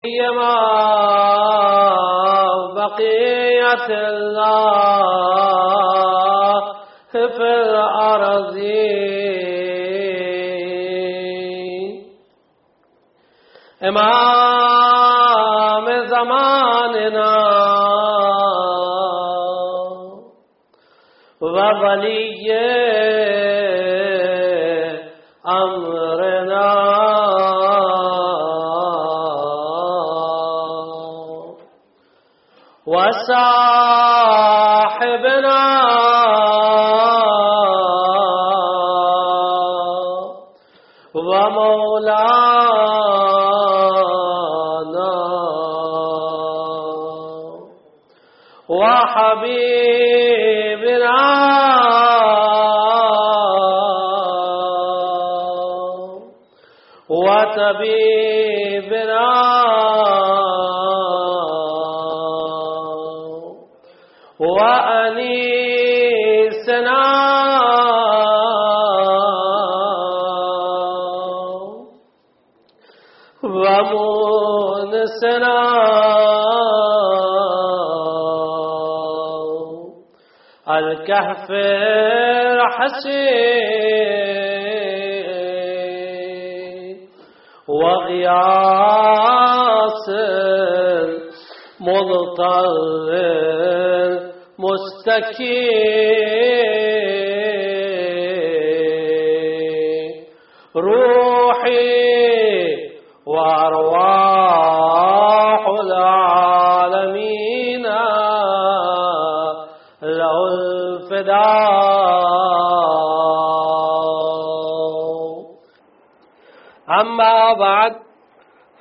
ما بقية الله في الأرض إمام زماننا وولي أمرنا وصاحبنا ومولانا وحبيبنا وطبيبنا وأنيسنا ومونسنا الكهف الحسين وغياث المضطر مستكين روحي وأرواح العالمين له الفداء. أما بعد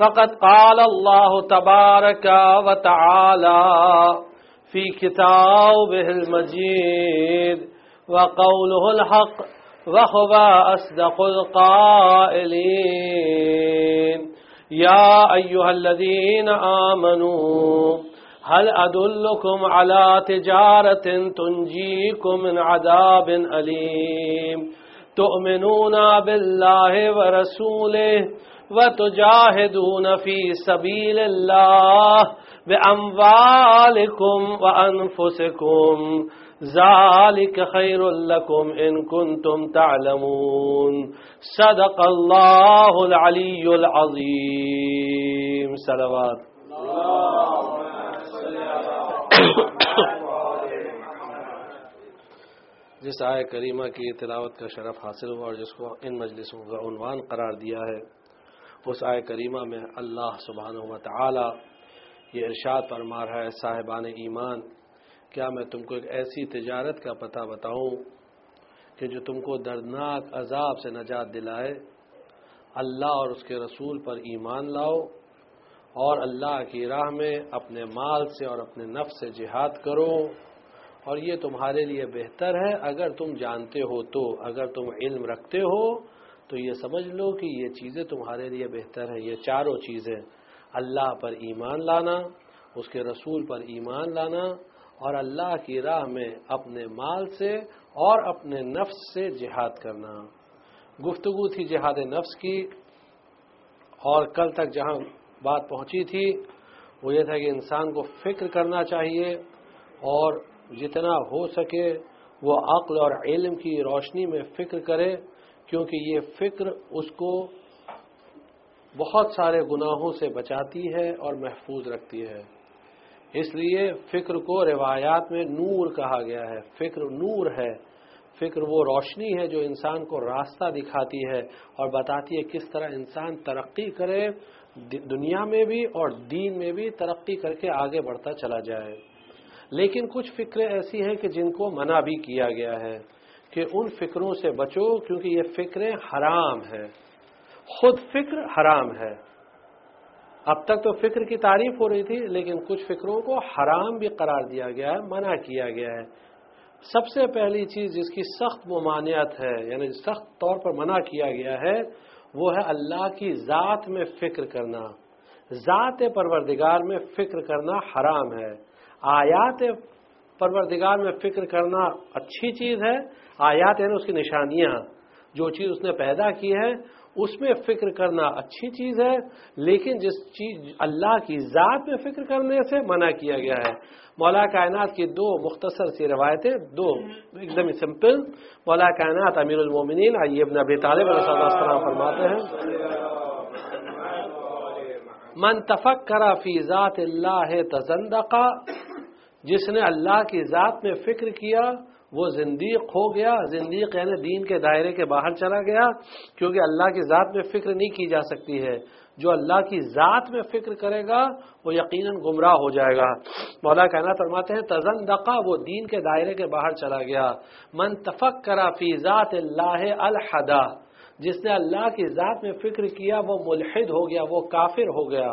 فقد قال الله تبارك وتعالى في كتابه المجيد وقوله الحق وهو أصدق القائلين يا أيها الذين آمنوا هل أدلكم على تجارة تنجيكم من عذاب أليم تؤمنون بالله ورسوله وتجاهدون في سبيل الله بأموالكم وأنفسكم ذلك خير لكم إن كنتم تعلمون صدق الله العلي العظيم. صلوات. جس آیہ کریمہ کی تلاوت کا شرف حاصل ہوا اور جس کو ان مجلسوں کا عنوان قرار دیا ہے، اس آیہ کریمہ میں اللہ سبحانہ و تعالی یہ ارشاد فرما رہا ہے صاحبان ایمان، کیا میں تم کو ایک ایسی تجارت کا پتہ بتاؤں کہ جو تم کو دردناک عذاب سے نجات دلائے؟ اللہ اور اس کے رسول پر ایمان لاؤ اور اللہ کی راہ میں اپنے مال سے اور اپنے نفس سے جہاد کرو، اور یہ تمہارے لیے بہتر ہے اگر تم جانتے ہو تو، اگر تم علم رکھتے ہو تو یہ سمجھ لو کہ یہ چیزیں تمہارے لیے بہتر ہیں۔ یہ چاروں چیزیں، اللہ پر ایمان لانا، اس کے رسول پر ایمان لانا، اور اللہ کی راہ میں اپنے مال سے اور اپنے نفس سے جہاد کرنا۔ گفتگو تھی جہاد نفس کی، اور کل تک جہاں بات پہنچی تھی وہ یہ تھا کہ انسان کو فکر کرنا چاہیے اور جتنا ہو سکے وہ عقل اور علم کی روشنی میں فکر کرے، کیونکہ یہ فکر اس کو بہت سارے گناہوں سے بچاتی ہے اور محفوظ رکھتی ہے۔ اس لیے فکر کو روایات میں نور کہا گیا ہے۔ فکر نور ہے، فکر وہ روشنی ہے جو انسان کو راستہ دکھاتی ہے اور بتاتی ہے کس طرح انسان ترقی کرے، دنیا میں بھی اور دین میں بھی ترقی کر کے آگے بڑھتا چلا جائے۔ لیکن کچھ فکریں ایسی ہیں کہ جن کو منع بھی کیا گیا ہے کہ ان فکروں سے بچو، کیونکہ یہ فکریں حرام ہیں، خود فکر حرام ہے۔ اب تک تو فکر کی تعریف ہو رہی تھی، لیکن کچھ فکروں کو حرام بھی قرار دیا گیا ہے، منع کیا گیا ہے۔ سب سے پہلی چیز جس کی سخت ممانعت ہے، یعنی سخت طور پر منع کیا گیا ہے، وہ ہے اللہ کی ذات میں فکر کرنا۔ ذات پروردگار میں فکر کرنا حرام ہے۔ آیات پروردگار میں فکر کرنا اچھی چیز ہے، آیات یعنی اس کی نشانیاں، جو چیز اس نے پیدا کی ہے اس میں فکر کرنا اچھی چیز ہے، لیکن جس چیز اللہ کی ذات میں فکر کرنے سے منع کیا گیا ہے۔ مولا کائنات کی دو مختصر سی روایتیں، دو ایک دم سمپل۔ مولا کائنات امیر المومنین علی ابن ابی طالب علیہ السلام فرماتے ہیں، من تفکر فی ذات اللہ تزندق، جس نے اللہ کی ذات میں فکر کیا وہ زندیق ہو گیا۔ زندیق یعنی دین کے دائرے کے باہر چلا گیا، کیونکہ اللہ کی ذات میں فکر نہیں کی جا سکتی ہے۔ جو اللہ کی ذات میں فکر کرے گا وہ یقیناً گمراہ ہو جائے گا۔ مولا کائنات فرماتے ہیں تزندق، وہ دین کے دائرے کے باہر چلا گیا۔ من تفکر فی ذات اللہ الحدا، جس نے اللہ کی ذات میں فکر کیا وہ ملحد ہو گیا، وہ کافر ہو گیا۔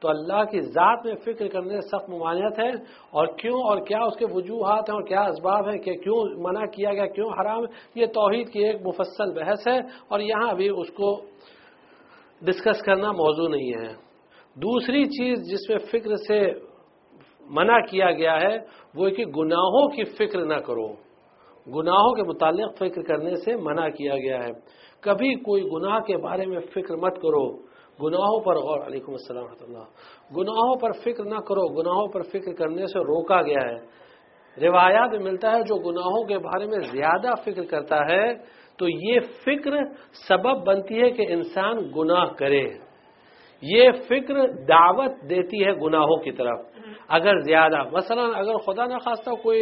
تو اللہ کی ذات میں فکر کرنے سے سخت ممانعت ہے، اور کیوں اور کیا اس کے وجوہات ہیں اور کیا اسباب ہیں کہ کیوں منع کیا گیا، کیوں حرام ہے، یہ توحید کی ایک مفصل بحث ہے، اور یہاں ابھی اس کو ڈسکس کرنا موضوع نہیں ہے۔ دوسری چیز جس میں فکر سے منع کیا گیا ہے وہ ہے کہ گناہوں کی فکر نہ کرو، گناہوں کے متعلق فکر کرنے سے منع کیا گیا ہے۔ کبھی کوئی گناہ کے بارے میں فکر مت کرو، گناہوں پر غور، علیکم السلام ورحمۃ اللہ، گناہوں پر فکر نہ کرو، گناہوں پر فکر کرنے سے روکا گیا ہے۔ روایات میں ملتا ہے جو گناہوں کے بارے میں زیادہ فکر کرتا ہے تو یہ فکر سبب بنتی ہے کہ انسان گناہ کرے، یہ فکر دعوت دیتی ہے گناہوں کی طرف۔ اگر زیادہ مثلا اگر خدا نخواستہ کوئی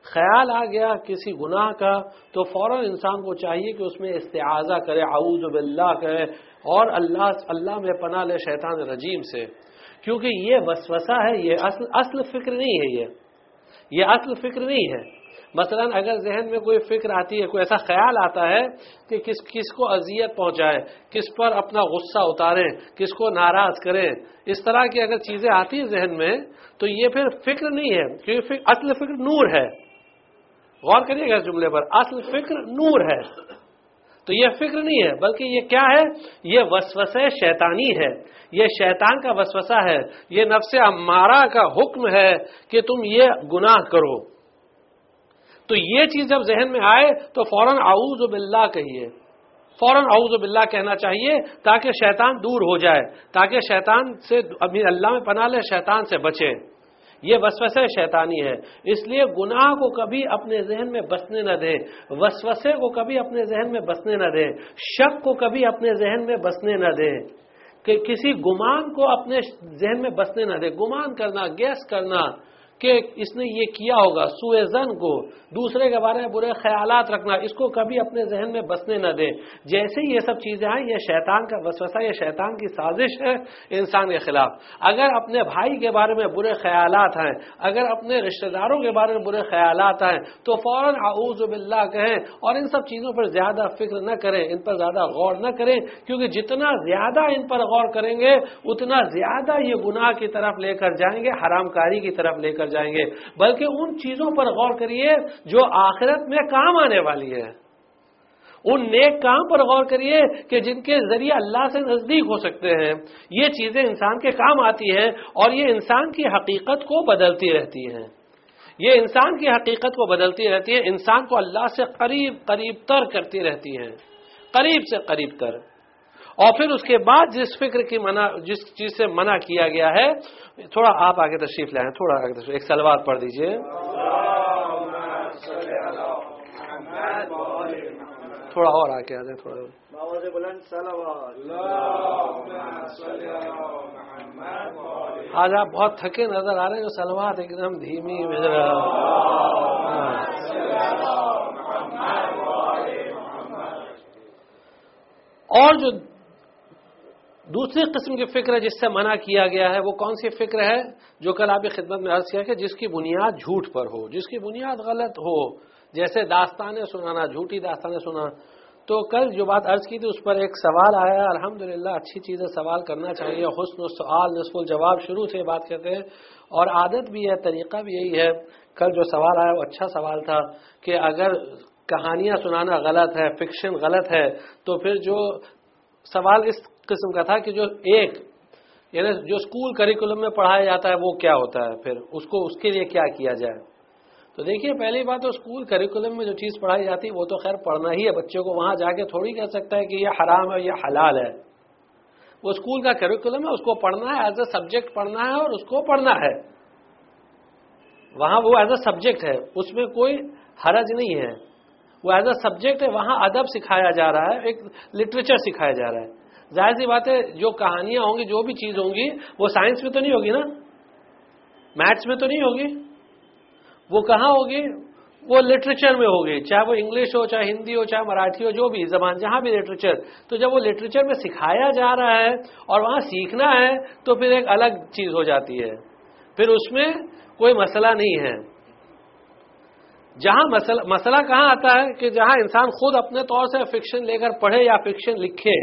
خیال آ گیا کسی گناہ کا تو فوراً انسان کو چاہیے کہ اس میں استعاذہ کرے، اعوذ باللہ کرے، اور اللہ میں پناہ لے شیطان رجیم سے، کیونکہ یہ وسوسہ ہے، یہ اصل فکر نہیں ہے، یہ اصل فکر نہیں ہے۔ مثلا اگر ذہن میں کوئی فکر آتی ہے، کوئی ایسا خیال آتا ہے کہ کس کو اذیت پہنچائے، کس پر اپنا غصہ اتارے، کس کو ناراض کرے، اس طرح کی اگر چیزیں آتی ہیں ذہن میں تو یہ پھر فکر نہیں ہے، کیونکہ اصل فکر نور ہے۔ غور کریے گا اس جملے پر، اصل فکر نور ہے، تو یہ فکر نہیں ہے بلکہ یہ کیا ہے، یہ وسوسہ شیطانی ہے، یہ شیطان کا وسوسہ ہے، یہ نفس امارہ کا حکم ہے کہ تم یہ گناہ کرو۔ تو یہ چیز جب ذہن میں آئے تو فوراً اعوذ باللہ کہیے، فوراً اعوذ باللہ کہنا چاہیے تاکہ شیطان دور ہو جائے، تاکہ شیطان سے اللہ میں پناہ لے، شیطان سے بچے۔ یہ وسوسہ شیطانی ہے، اس لیے گناہ کو کبھی اپنے ذہن میں بسنے نہ دیں، وسوسے کو کبھی اپنے ذہن میں بسنے نہ دیں، شک کو کبھی اپنے ذہن میں بسنے نہ دیں، کہ کسی گمان کو اپنے ذہن میں بسنے نہ دیں۔ گمان کرنا، گیس کرنا کہ اس نے یہ کیا ہوگا، سوء ظن کو، دوسرے کے بارے میں برے خیالات رکھنا، اس کو کبھی اپنے ذہن میں بسنے نہ دیں۔ جیسے ہی یہ سب چیزیں ہیں یہ شیطان کا وسوسہ، یہ شیطان کی سازش ہے انسان کے خلاف۔ اگر اپنے بھائی کے بارے میں برے خیالات ہیں، اگر اپنے رشتہ داروں کے بارے میں برے خیالات ہیں تو فوراً اعوذ باللہ کہیں، اور ان سب چیزوں پر زیادہ فکر نہ کریں، ان پر زیادہ غور نہ کریں، کیونکہ جتنا زیادہ ان پر غور کریں گے اتنا زیادہ یہ گناہ کی طرف لے کر جائیں گے، حرام کاری کی طرف لے کر جائیں گے۔ بلکہ ان چیزوں پر غور کریے جو آخرت میں کام آنے والی ہے، ان نیک کام پر غور کریے کہ جن کے ذریعے اللہ سے نزدیک ہو سکتے ہیں۔ یہ چیزیں انسان کے کام آتی ہیں اور یہ انسان کی حقیقت کو بدلتی رہتی ہیں، یہ انسان کی حقیقت کو بدلتی رہتی ہے، انسان کو اللہ سے قریب تر کرتی رہتی ہیں، قریب سے قریب تر۔ اور پھر اس کے بعد جس چیز سے منع کیا گیا ہے، تھوڑا آپ آگے تشریف لائیں، تھوڑا آگے تشریف، ایک صلوات پڑھ دیجئے۔ تھوڑا اور آگے آ جائیں، تھوڑا آج آپ بہت تھکے نظر آ رہے ہیں، جو صلوات ایک دم دھیمی اور جو دوسری قسم کی فکر ہے جس سے منع کیا گیا ہے وہ کون سی فکر ہے؟ جو کل آپ کی خدمت میں عرض کیا کہ جس کی بنیاد جھوٹ پر ہو، جس کی بنیاد غلط ہو، جیسے داستانیں سنانا، جھوٹی داستانیں سنانا۔ تو کل جو بات عرض کی تھی اس پر ایک سوال آیا، الحمدللہ اچھی چیز ہے، سوال کرنا چاہیے، حسن السؤال نصف الجواب، شروع سے بات کرتے ہیں اور عادت بھی ہے، طریقہ بھی یہی ہے۔ کل جو سوال آیا وہ اچھا سوال تھا کہ اگر کہانیاں سنانا غلط ہے، فکشن غلط ہے، تو پھر جو سوال اس قسم کا تھا کہ جو یعنی جو اسکول کریکولم میں پڑھایا جاتا ہے وہ کیا ہوتا ہے، پھر اس کے لیے کیا کیا جائے۔ تو دیکھیے پہلی بات تو اسکول کریکولم میں جو چیز پڑھائی جاتی ہے وہ تو خیر پڑھنا ہی ہے بچوں کو، وہاں جا کے تھوڑی کہہ سکتا ہے کہ یہ حرام ہے یہ حلال ہے. وہ اسکول کا کریکولم ہے، اس کو پڑھنا ہے، ایز اے سبجیکٹ پڑھنا ہے اور اس کو پڑھنا ہے. وہاں وہ ایز اے سبجیکٹ ہے، اس میں کوئی حرج نہیں ہے، وہ ایز اے سبجیکٹ ہے. وہاں ادب سکھایا جا رہا ہے، ایک لٹریچر سکھایا جا رہا ہے. ظاہر سی بات ہے جو کہانیاں ہوں گی، جو بھی چیز ہوں گی، وہ سائنس میں تو نہیں ہوگی نا، میتھس میں تو نہیں ہوگی، وہ کہاں ہوگی؟ وہ لٹریچر میں ہوگی، چاہے وہ انگلش ہو، چاہے ہندی ہو، چاہے مراٹھی ہو، جو بھی زبان، جہاں بھی لٹریچر. تو جب وہ لٹریچر میں سکھایا جا رہا ہے اور وہاں سیکھنا ہے تو پھر ایک الگ چیز ہو جاتی ہے، پھر اس میں کوئی مسئلہ نہیں ہے. جہاں مسئلہ کہاں آتا ہے کہ جہاں انسان خود اپنے طور سے فکشن لے کر پڑھے یا فکشن لکھے.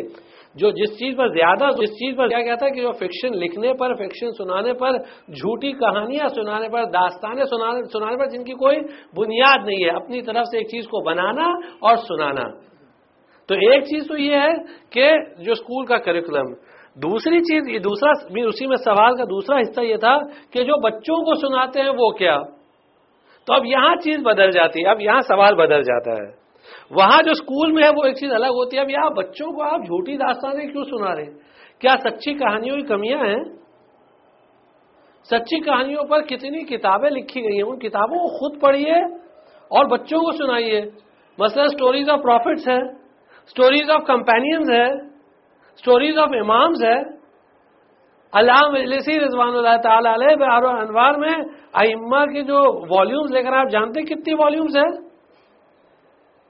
جو جس چیز پر کیا کہتا ہے کہ جو فکشن لکھنے پر، فکشن سنانے پر، جھوٹی کہانیاں سنانے پر، داستانیں سنانے پر جن کی کوئی بنیاد نہیں ہے، اپنی طرف سے ایک چیز کو بنانا اور سنانا. تو ایک چیز تو یہ ہے کہ جو اسکول کا کریکولم. دوسری چیز، اسی میں سوال کا دوسرا حصہ یہ تھا کہ جو بچوں کو سناتے ہیں وہ کیا. تو اب یہاں چیز بدل جاتی ہے، اب یہاں سوال بدل جاتا ہے. وہاں جو اسکول میں ہے وہ ایک چیز الگ ہوتی ہے. اب یہاں بچوں کو آپ جھوٹی داستانیں کیوں سنا رہے ہیں؟ کیا سچی کہانیوں کی کمیاں ہیں؟ سچی کہانیوں پر کتنی کتابیں لکھی گئی ہیں، ان کتابوں کو خود پڑھیے اور بچوں کو سنائیے. مثلا سٹوریز آف پروفٹس ہے، سٹوریز آف کمپینینز ہے، سٹوریز آف امامز ہے. علامہ مجلسی رضوان اللہ تعالی علیہ بحار الانوار میں ائمہ کی جو والیومز لے کر، آپ جانتے ہیں کتنی والیومز ہیں؟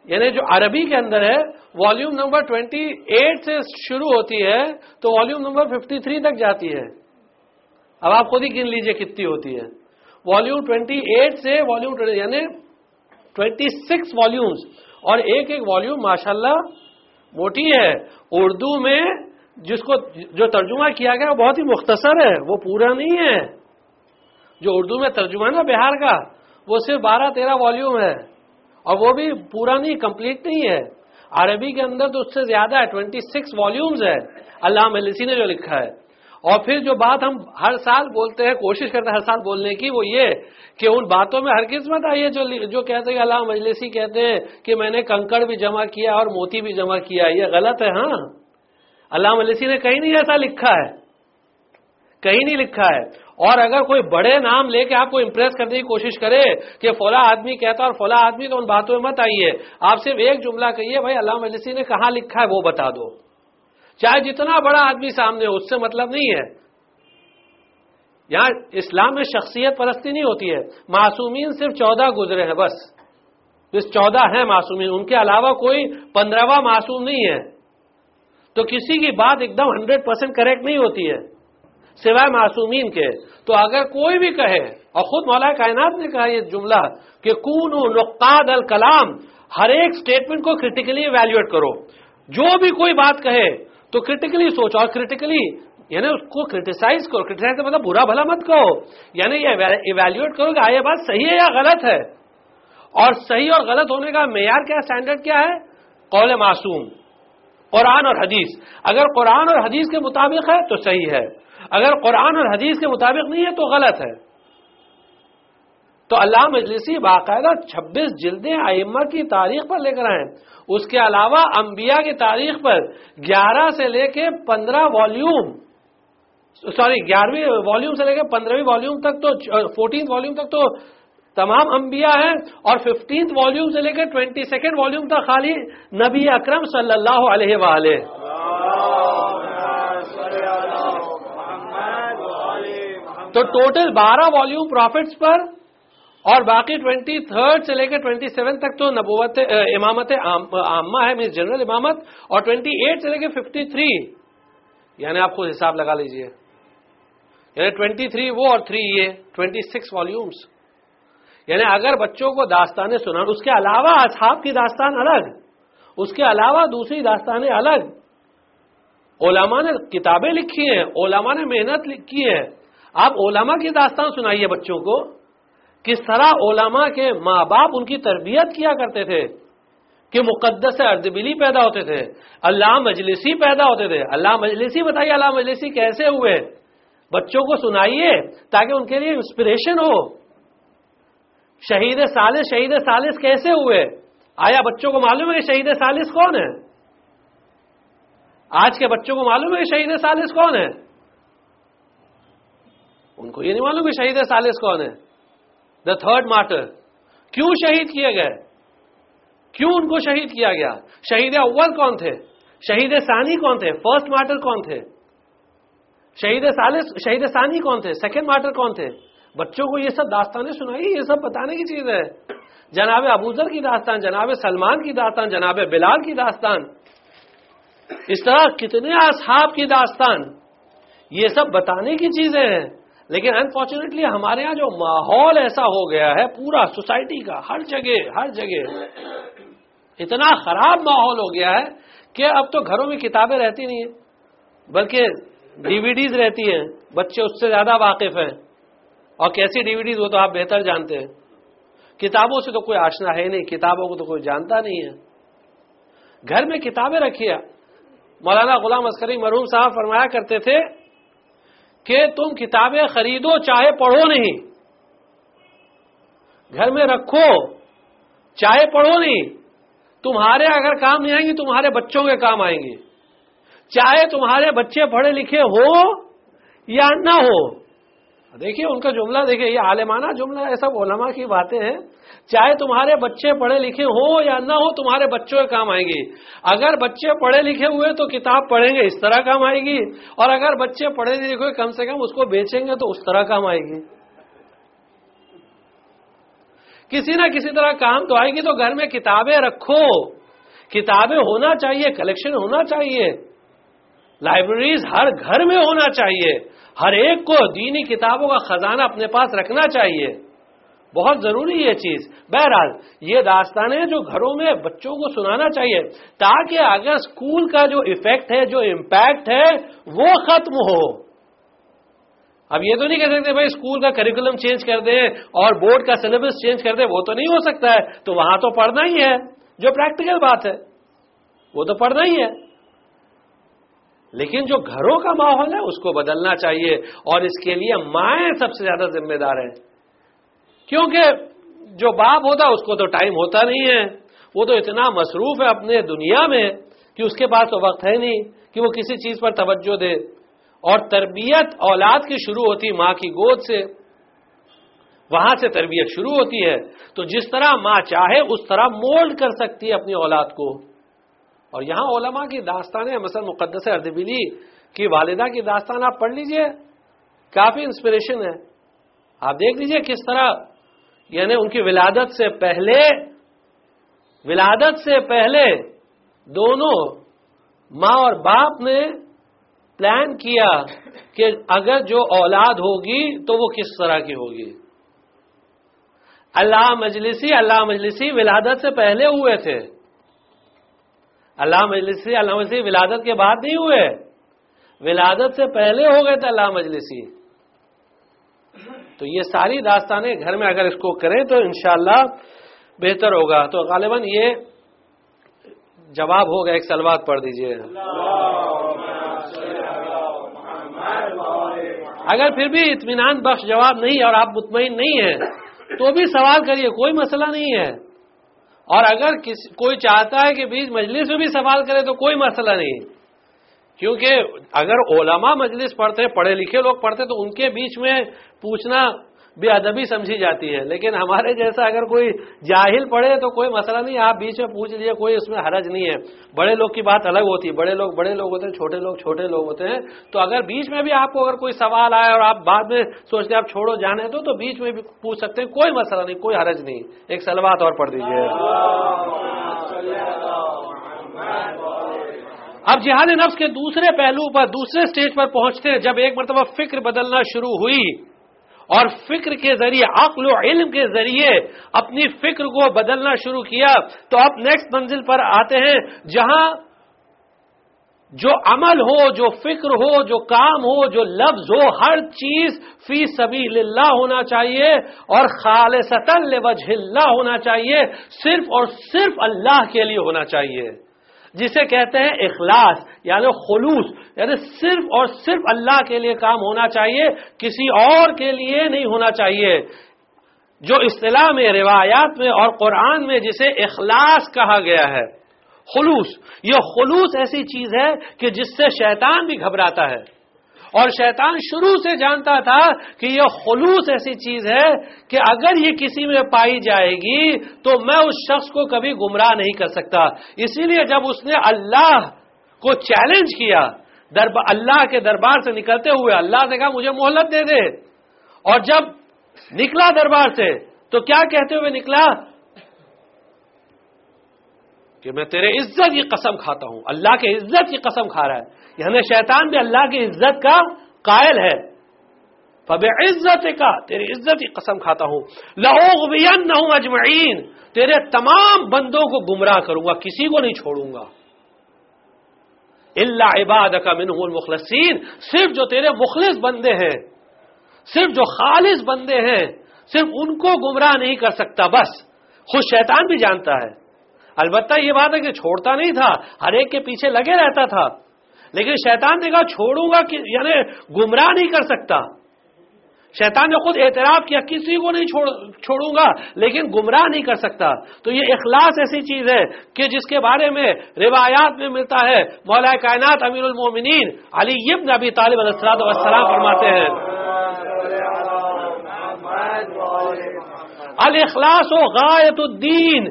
یعنی جو عربی کے اندر ہے والیوم نمبر 28 سے شروع ہوتی ہے تو والیوم نمبر 53 تک جاتی ہے. اب آپ خود ہی گن لیجئے کتنی ہوتی ہے. والیوم 28 سے والیوم یعنی 26 والیومز، اور ایک ایک والیوم ماشاءاللہ موٹی ہے. اردو میں جس کو جو ترجمہ کیا گیا وہ بہت ہی مختصر ہے، وہ پورا نہیں ہے. جو اردو میں ترجمہ ہے نا بہار کا، وہ صرف 12-13 والیوم ہے، اور وہ بھی پورا نہیں، کمپلیٹ نہیں ہے. عربی کے اندر تو اس سے زیادہ ہے، 26 والیومز ہے علامہ مجلسی نے جو لکھا ہے. اور پھر جو بات ہم ہر سال بولتے ہیں، کوشش کرتے ہیں ہر سال بولنے کی، وہ یہ کہ ان باتوں میں ہرگز مت آئیے جو کہتے ہیں کہ علامہ مجلسی کہتے ہیں کہ میں نے کنکڑ بھی جمع کیا اور موتی بھی جمع کیا. یہ غلط ہے. ہاں، علامہ مجلسی نے کہیں نہیں ایسا لکھا ہے، کہیں نہیں لکھا ہے. اور اگر کوئی بڑے نام لے کے آپ کو امپریس کرنے کی کوشش کرے کہ فلاں آدمی کہتا اور فلاں آدمی، تو ان باتوں میں مت آئیے. آپ صرف ایک جملہ کہیے، بھائی علامہ مجلسی نے کہاں لکھا ہے وہ بتا دو، چاہے جتنا بڑا آدمی سامنے ہو، اس سے مطلب نہیں ہے. یہاں اسلام میں شخصیت پرستی نہیں ہوتی ہے. معصومین صرف 14 گزرے ہیں، بس 14 ہیں معصومین، ان کے علاوہ کوئی 15واں معصوم نہیں ہے. تو کسی کی بات ایک دم 100% کریکٹ نہیں ہوتی ہے سوائے معصومین کے. تو اگر کوئی بھی کہے، اور خود مولا کائنات نے کہا یہ جملہ کہ کونوا نقاد الکلام، ہر ایک سٹیٹمنٹ کو کریٹیکلی ایویلیویٹ کرو. جو بھی کوئی بات کہے تو کریٹیکلی سوچو، اور کریٹیکلی یعنی اس کو کرٹیسائز کرو. کرٹیسائز کا مطلب برا بھلا مت کہو، یعنی یہ ایویلیویٹ کرو کہ یہ بات صحیح ہے یا غلط ہے. اور صحیح اور غلط ہونے کا معیار کیا، اسٹینڈرڈ کیا ہے؟ قول معصوم، قرآن اور حدیث. اگر قرآن اور حدیث کے مطابق ہے تو صحیح ہے، اگر قرآن اور حدیث کے مطابق نہیں ہے تو غلط ہے. تو علامہ مجلسی باقاعدہ 26 جلدیں ائمہ کی تاریخ پر لے کر آئے. اس کے علاوہ انبیاء کی تاریخ پر 11 سے لے کے 15 والیوم، 11ویں والیوم سے لے کے 15ویں والیوم تک، تو 14 والیوم تک تو تمام انبیاء ہیں، اور 15 والیوم سے لے کے 22 والیوم تک خالی نبی اکرم صلی اللہ علیہ وآلہ. تو ٹوٹل 12 والیوم پروفٹس پر، اور باقی 23 سے لے کے 27 تک تو نبوت امامت عامہ ہے، مینس جنرل امامت، اور 28 سے لے کے 53، یعنی آپ خود حساب لگا لیجئے، یعنی 23 وہ اور 3 یہ 26 والیومز. یعنی اگر بچوں کو داستانیں سنانا، اس کے علاوہ اصحاب کی داستان الگ، اس کے علاوہ دوسری داستانیں الگ. علماء نے کتابیں لکھی ہیں، علماء نے محنت کی ہے. آپ علماء کی داستان سنائیے بچوں کو، کس طرح علماء کے ماں باپ ان کی تربیت کیا کرتے تھے کہ مقدس اردبیلی پیدا ہوتے تھے، علامہ مجلسی پیدا ہوتے تھے. علامہ مجلسی بتائیے علامہ مجلسی کیسے ہوئے، بچوں کو سنائیے تاکہ ان کے لیے انسپریشن ہو. شہید ثالث کیسے ہوئے؟ آیا بچوں کو معلوم ہے کہ شہید ثالث کون ہے؟ آج کے بچوں کو معلوم ہے کہ شہید ثالث کون ہے؟ ان کو یہ نہیں معلوم کہ شہید ثالث کون ہے. The third mortar. کیوں شہید کیے گئے؟ کیوں ان کو شہید کیا گیا؟ شہید اول کون تھے؟ شہید ثانی کون تھے؟ فرسٹ مارٹر کون تھے؟ شہید ثانی کون تھے؟ سیکنڈ مارٹر کون تھے؟ بچوں کو یہ سب داستانیں سنائی، یہ سب بتانے کی چیز ہے. جناب ابوذر کی داستان، جناب سلمان کی داستان، جناب بلال کی داستان، اس طرح کتنے اصحاب کی داستان، یہ سب بتانے کی چیزیں ہیں. لیکن انفارچونیٹلی ہمارے ہاں جو ماحول ایسا ہو گیا ہے پورا سوسائٹی کا، ہر جگہ اتنا خراب ماحول ہو گیا ہے کہ اب تو گھروں میں کتابیں رہتی نہیں ہیں، بلکہ ڈی وی ڈیز رہتی ہیں. بچے اس سے زیادہ واقف ہیں، اور کیسی ڈی وی ڈیز وہ تو آپ بہتر جانتے ہیں. کتابوں سے تو کوئی آشنا ہے نہیں، کتابوں کو تو کوئی جانتا نہیں ہے. گھر میں کتابیں رکھیے. مولانا غلام عسکری مرحوم صاحب فرمایا کرتے تھے کہ تم کتابیں خریدو چاہے پڑھو نہیں، گھر میں رکھو چاہے پڑھو نہیں. تمہارے اگر کام نہیں آئیں گی تمہارے بچوں کے کام آئیں گی، چاہے تمہارے بچے پڑھے لکھے ہو یا نہ ہو. دیکھیے ان کا جملہ، دیکھیے یہ عالمانہ جملہ ہے، سب علماء کی باتیں ہیں. چاہے تمہارے بچے پڑھے لکھے ہو یا نہ ہو تمہارے بچوں کے کام آئیں گی. اگر بچے پڑھے لکھے ہوئے تو کتاب پڑھیں گے، اس طرح کام آئے گی. اور اگر بچے پڑھے نہیں لکھے کم سے کم اس کو بیچیں گے تو اس طرح کام آئے گی. کسی نہ کسی طرح کام تو آئے گی. تو گھر میں کتابیں رکھو، کتابیں ہونا چاہیے، کلیکشن ہونا چاہیے. لائبریریز ہر گھر میں ہونا چاہیے. ہر ایک کو دینی کتابوں کا خزانہ اپنے پاس رکھنا چاہیے، بہت ضروری یہ چیز. بہرحال یہ داستانیں جو گھروں میں بچوں کو سنانا چاہیے تاکہ اگر اسکول کا جو ایفیکٹ ہے، جو امپیکٹ ہے وہ ختم ہو. اب یہ تو نہیں کہہ سکتے بھائی اسکول کا کریکولم چینج کر دیں اور بورڈ کا سلیبس چینج کر دیں، وہ تو نہیں ہو سکتا ہے. تو وہاں تو پڑھنا ہی ہے، جو پریکٹیکل بات ہے وہ تو پڑھنا ہی ہے. لیکن جو گھروں کا ماحول ہے اس کو بدلنا چاہیے، اور اس کے لیے مائیں سب سے زیادہ ذمہ دار ہیں. کیونکہ جو باپ ہوتا ہے اس کو تو ٹائم ہوتا نہیں ہے، وہ تو اتنا مصروف ہے اپنے دنیا میں کہ اس کے پاس تو وقت ہے نہیں کہ وہ کسی چیز پر توجہ دے. اور تربیت اولاد کی شروع ہوتی ماں کی گود سے، وہاں سے تربیت شروع ہوتی ہے. تو جس طرح ماں چاہے اس طرح مولڈ کر سکتی ہے اپنی اولاد کو. اور یہاں علماء کی داستانیں، مثلا مقدس اردبیلی کی والدہ کی داستان آپ پڑھ لیجئے، کافی انسپریشن ہے. آپ دیکھ لیجئے کس طرح یعنی ان کی ولادت سے پہلے دونوں ماں اور باپ نے پلان کیا کہ اگر جو اولاد ہوگی تو وہ کس طرح کی ہوگی. علامہ مجلسی ولادت سے پہلے ہوئے تھے. علامہ مجلسی ولادت کے بعد نہیں ہوئے، ولادت سے پہلے ہو گئے تھے علامہ مجلسی. تو یہ ساری داستانیں گھر میں اگر اس کو کریں تو انشاءاللہ بہتر ہوگا. تو غالباً یہ جواب ہوگا. ایک صلوات پڑھ دیجئے. اگر پھر بھی اطمینان بخش جواب نہیں اور آپ مطمئن نہیں ہیں تو بھی سوال کریے، کوئی مسئلہ نہیں ہے. اور اگر کوئی چاہتا ہے کہ بیچ مجلس میں بھی سوال کرے تو کوئی مسئلہ نہیں، کیونکہ اگر علماء مجلس پڑھتے، پڑھے لکھے لوگ پڑھتے تو ان کے بیچ میں پوچھنا بے ادبی سمجھی جاتی ہے. لیکن ہمارے جیسا اگر کوئی جاہل پڑھے تو کوئی مسئلہ نہیں، آپ بیچ میں پوچھ لیجیے، کوئی اس میں حرج نہیں ہے. بڑے لوگ کی بات الگ ہوتی ہے، بڑے لوگ ہوتے ہیں، چھوٹے لوگ ہوتے ہیں. تو اگر بیچ میں بھی آپ کو اگر کوئی سوال آئے اور آپ بعد میں سوچتے آپ چھوڑو جانے تو بیچ میں بھی پوچھ سکتے ہیں، کوئی مسئلہ نہیں، کوئی حرج نہیں. ایک صلوات اور پڑھ دیجیے. اب جہاد نفس کے دوسرے پہلو پر، دوسرے سٹیج پر پہنچتے ہیں. جب ایک مرتبہ فکر بدلنا شروع ہوئی اور فکر کے ذریعے، عقل و علم کے ذریعے اپنی فکر کو بدلنا شروع کیا تو اب نیکسٹ منزل پر آتے ہیں جہاں جو عمل ہو، جو فکر ہو، جو کام ہو، جو لفظ ہو، ہر چیز فی سبیل اللہ ہونا چاہیے اور خالصتاً لوجہ اللہ ہونا چاہیے، صرف اور صرف اللہ کے لیے ہونا چاہیے، جسے کہتے ہیں اخلاص یعنی خلوص، یعنی صرف اور صرف اللہ کے لیے کام ہونا چاہیے، کسی اور کے لیے نہیں ہونا چاہیے. جو اصطلاح میں روایات میں اور قرآن میں جسے اخلاص کہا گیا ہے، خلوص، یہ خلوص ایسی چیز ہے کہ جس سے شیطان بھی گھبراتا ہے، اور شیطان شروع سے جانتا تھا کہ یہ خلوص ایسی چیز ہے کہ اگر یہ کسی میں پائی جائے گی تو میں اس شخص کو کبھی گمراہ نہیں کر سکتا۔ اسی لیے جب اس نے اللہ کو چیلنج کیا اللہ کے دربار سے نکلتے ہوئے، اللہ نے کہا مجھے مہلت دے دے، اور جب نکلا دربار سے تو کیا کہتے ہوئے نکلا کہ میں تیرے عزت کی قسم کھاتا ہوں، اللہ کے عزت کی قسم کھا رہا ہے، یعنی شیطان بھی اللہ کی عزت کا قائل ہے۔ فَبِعِزَّتِكَ، تیری عزت کی قسم کھاتا ہوں، لَأُغْوِيَنَّهُمْ أَجْمَعِينَ، تیرے تمام بندوں کو گمراہ کروں گا، کسی کو نہیں چھوڑوں گا، إِلَّا عِبَادَكَ مِنْهُمُ الْمُخْلَصِينَ، صرف جو تیرے مخلص بندے ہیں، صرف جو خالص بندے ہیں، صرف ان کو گمراہ نہیں کر سکتا۔ بس خود شیطان بھی جانتا ہے، البتہ یہ بات ہے کہ چھوڑتا نہیں تھا، ہر ایک کے پیچھے لگے رہتا تھا، لیکن شیطان نے کہا چھوڑوں گا کہ یعنی گمراہ نہیں کر سکتا۔ شیطان نے خود اعتراف کیا کسی کو نہیں چھوڑوں گا لیکن گمراہ نہیں کر سکتا۔ تو یہ اخلاص ایسی چیز ہے کہ جس کے بارے میں روایات میں ملتا ہے، مولا کائنات امیر المومنین علی ابن ابی طالب علیہ السلام فرماتے ہیں، الاخلاص غایت الدین،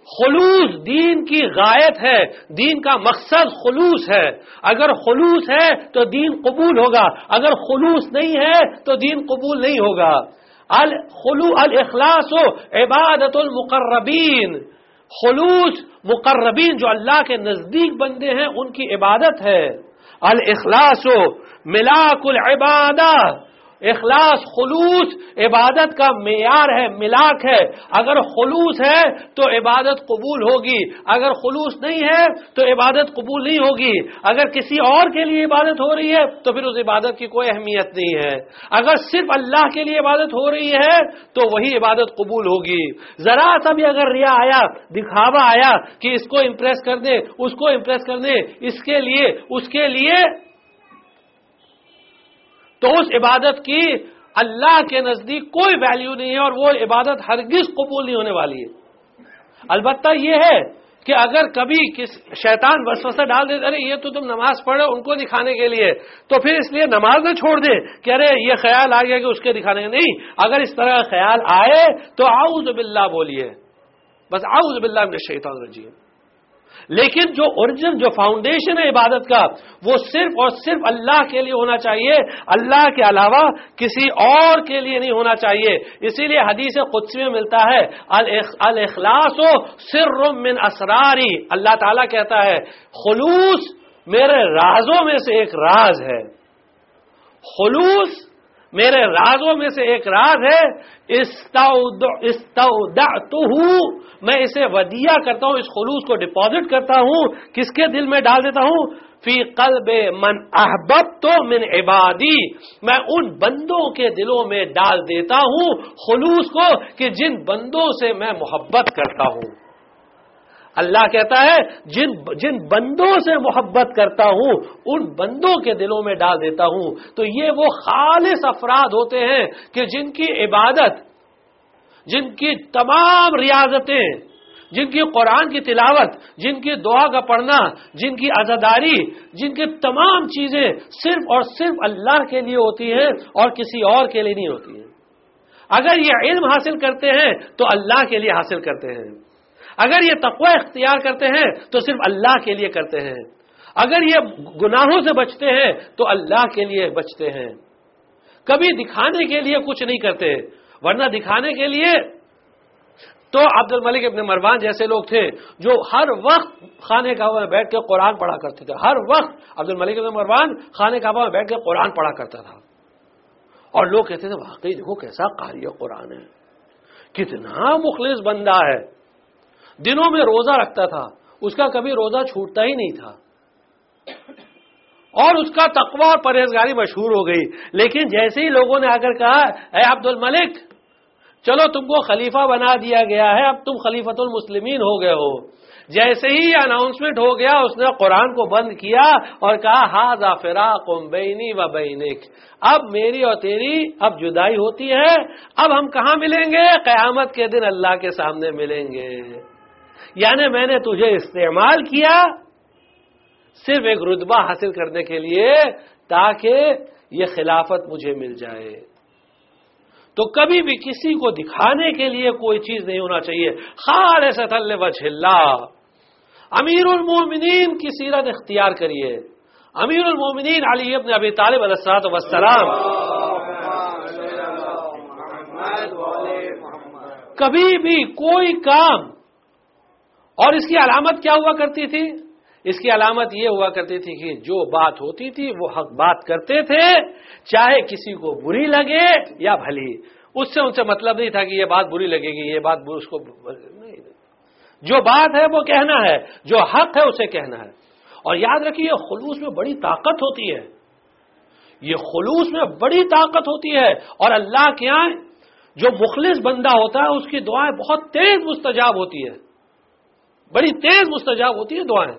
خلوص دین کی غایت ہے، دین کا مقصد خلوص ہے۔ اگر خلوص ہے تو دین قبول ہوگا، اگر خلوص نہیں ہے تو دین قبول نہیں ہوگا۔ الاخلاص عبادت المقربین، خلوص مقربین جو اللہ کے نزدیک بندے ہیں ان کی عبادت ہے۔ الاخلاص ملاک العبادہ، اخلاص خلوص عبادت کا معیار ہے، ملاک ہے۔ اگر خلوص ہے تو عبادت قبول ہوگی، اگر خلوص نہیں ہے تو عبادت قبول نہیں ہوگی۔ اگر کسی اور کے لیے عبادت ہو رہی ہے تو پھر اس عبادت کی کوئی اہمیت نہیں ہے، اگر صرف اللہ کے لیے عبادت ہو رہی ہے تو وہی عبادت قبول ہوگی۔ ذرا سا بھی اگر ریا آیا، دکھاوا آیا کہ اس کو امپریس کر دیں، اس کو امپریس کر دیں، اس کے لیے اس کے لیے، تو اس عبادت کی اللہ کے نزدیک کوئی ویلیو نہیں ہے اور وہ عبادت ہرگز قبول نہیں ہونے والی ہے۔ البتہ یہ ہے کہ اگر کبھی شیطان وسوسہ ڈال دے ارے یہ تو تم نماز پڑھو ان کو دکھانے کے لیے، تو پھر اس لیے نماز نہ چھوڑ دے کہ ارے یہ خیال آ گیا کہ اس کے دکھانے کے، نہیں، اگر اس طرح کا خیال آئے تو اعوذ باللہ بولیے، بس اعوذ باللہ من الشیطان الرجیم۔ لیکن جو اوریجن، جو فاؤنڈیشن ہے عبادت کا، وہ صرف اور صرف اللہ کے لیے ہونا چاہیے، اللہ کے علاوہ کسی اور کے لیے نہیں ہونا چاہیے۔ اسی لیے حدیث قدسی میں ملتا ہے الاخلاص سر من اسراری، اللہ تعالیٰ کہتا ہے خلوص میرے رازوں میں سے ایک راز ہے، خلوص میرے رازوں میں سے ایک راز ہے، استودعتہ، میں اسے ودیعہ کرتا ہوں، اس خلوص کو ڈپازٹ کرتا ہوں، کس کے دل میں ڈال دیتا ہوں؟ فی قلب من احببت من عبادی، میں ان بندوں کے دلوں میں ڈال دیتا ہوں خلوص کو کہ جن بندوں سے میں محبت کرتا ہوں۔ اللہ کہتا ہے جن بندوں سے محبت کرتا ہوں ان بندوں کے دلوں میں ڈال دیتا ہوں۔ تو یہ وہ خالص افراد ہوتے ہیں کہ جن کی عبادت، جن کی تمام ریاضتیں، جن کی قرآن کی تلاوت، جن کی دعا کا پڑھنا، جن کی عزاداری، جن کی تمام چیزیں صرف اور صرف اللہ کے لیے ہوتی ہیں اور کسی اور کے لیے نہیں ہوتی ہیں۔ اگر یہ علم حاصل کرتے ہیں تو اللہ کے لیے حاصل کرتے ہیں، اگر یہ تقوی اختیار کرتے ہیں تو صرف اللہ کے لیے کرتے ہیں، اگر یہ گناہوں سے بچتے ہیں تو اللہ کے لیے بچتے ہیں، کبھی دکھانے کے لیے کچھ نہیں کرتے، ورنہ دکھانے کے لیے تو عبد الملک ابن مروان جیسے لوگ تھے جو ہر وقت خانہ کعبہ میں بیٹھ کے قرآن پڑھا کرتے تھے، ہر وقت عبد الملک ابن مروان خانہ کعبہ میں بیٹھ کے قرآن پڑھا کرتا تھا، اور لوگ کہتے تھے واقعی دیکھو کیسا قاری قرآن ہے، کتنا مخلص بندہ ہے، دنوں میں روزہ رکھتا تھا، اس کا کبھی روزہ چھوٹتا ہی نہیں تھا، اور اس کا تقوی اور پرہیزگاری مشہور ہو گئی۔ لیکن جیسے ہی لوگوں نے آ کر کہا اے عبد الملک چلو تم کو خلیفہ بنا دیا گیا ہے، اب تم خلیفۃ المسلمین ہو گئے ہو، جیسے ہی اناؤنسمنٹ ہو گیا اس نے قرآن کو بند کیا اور کہا ھذا فراق بینی و بینک، اب میری اور تیری اب جدائی ہوتی ہے، اب ہم کہاں ملیں گے؟ قیامت کے دن اللہ کے سامنے ملیں گے۔ یعنی میں نے تجھے استعمال کیا صرف ایک رتبہ حاصل کرنے کے لیے تاکہ یہ خلافت مجھے مل جائے۔ تو کبھی بھی کسی کو دکھانے کے لیے کوئی چیز نہیں ہونا چاہیے، خالصۃ لوجہ اللہ۔ امیر المومنین کی سیرت اختیار کریے، امیر المومنین علی ابن ابی طالب علیہ الصلوۃ والسلام کبھی بھی کوئی کام، اور اس کی علامت کیا ہوا کرتی تھی؟ اس کی علامت یہ ہوا کرتی تھی کہ جو بات ہوتی تھی وہ حق بات کرتے تھے، چاہے کسی کو بری لگے یا بھلی، اس سے ان سے مطلب نہیں تھا کہ یہ بات بری لگے گی، یہ بات اس کو نہیں، جو بات ہے وہ کہنا ہے، جو حق ہے اسے کہنا ہے۔ اور یاد رکھیے خلوص میں بڑی طاقت ہوتی ہے، یہ خلوص میں بڑی طاقت ہوتی ہے، اور اللہ کے یہاں جو مخلص بندہ ہوتا ہے اس کی دعائیں بہت تیز مستجاب ہوتی ہے، بڑی تیز مستجاب ہوتی ہے دعائیں۔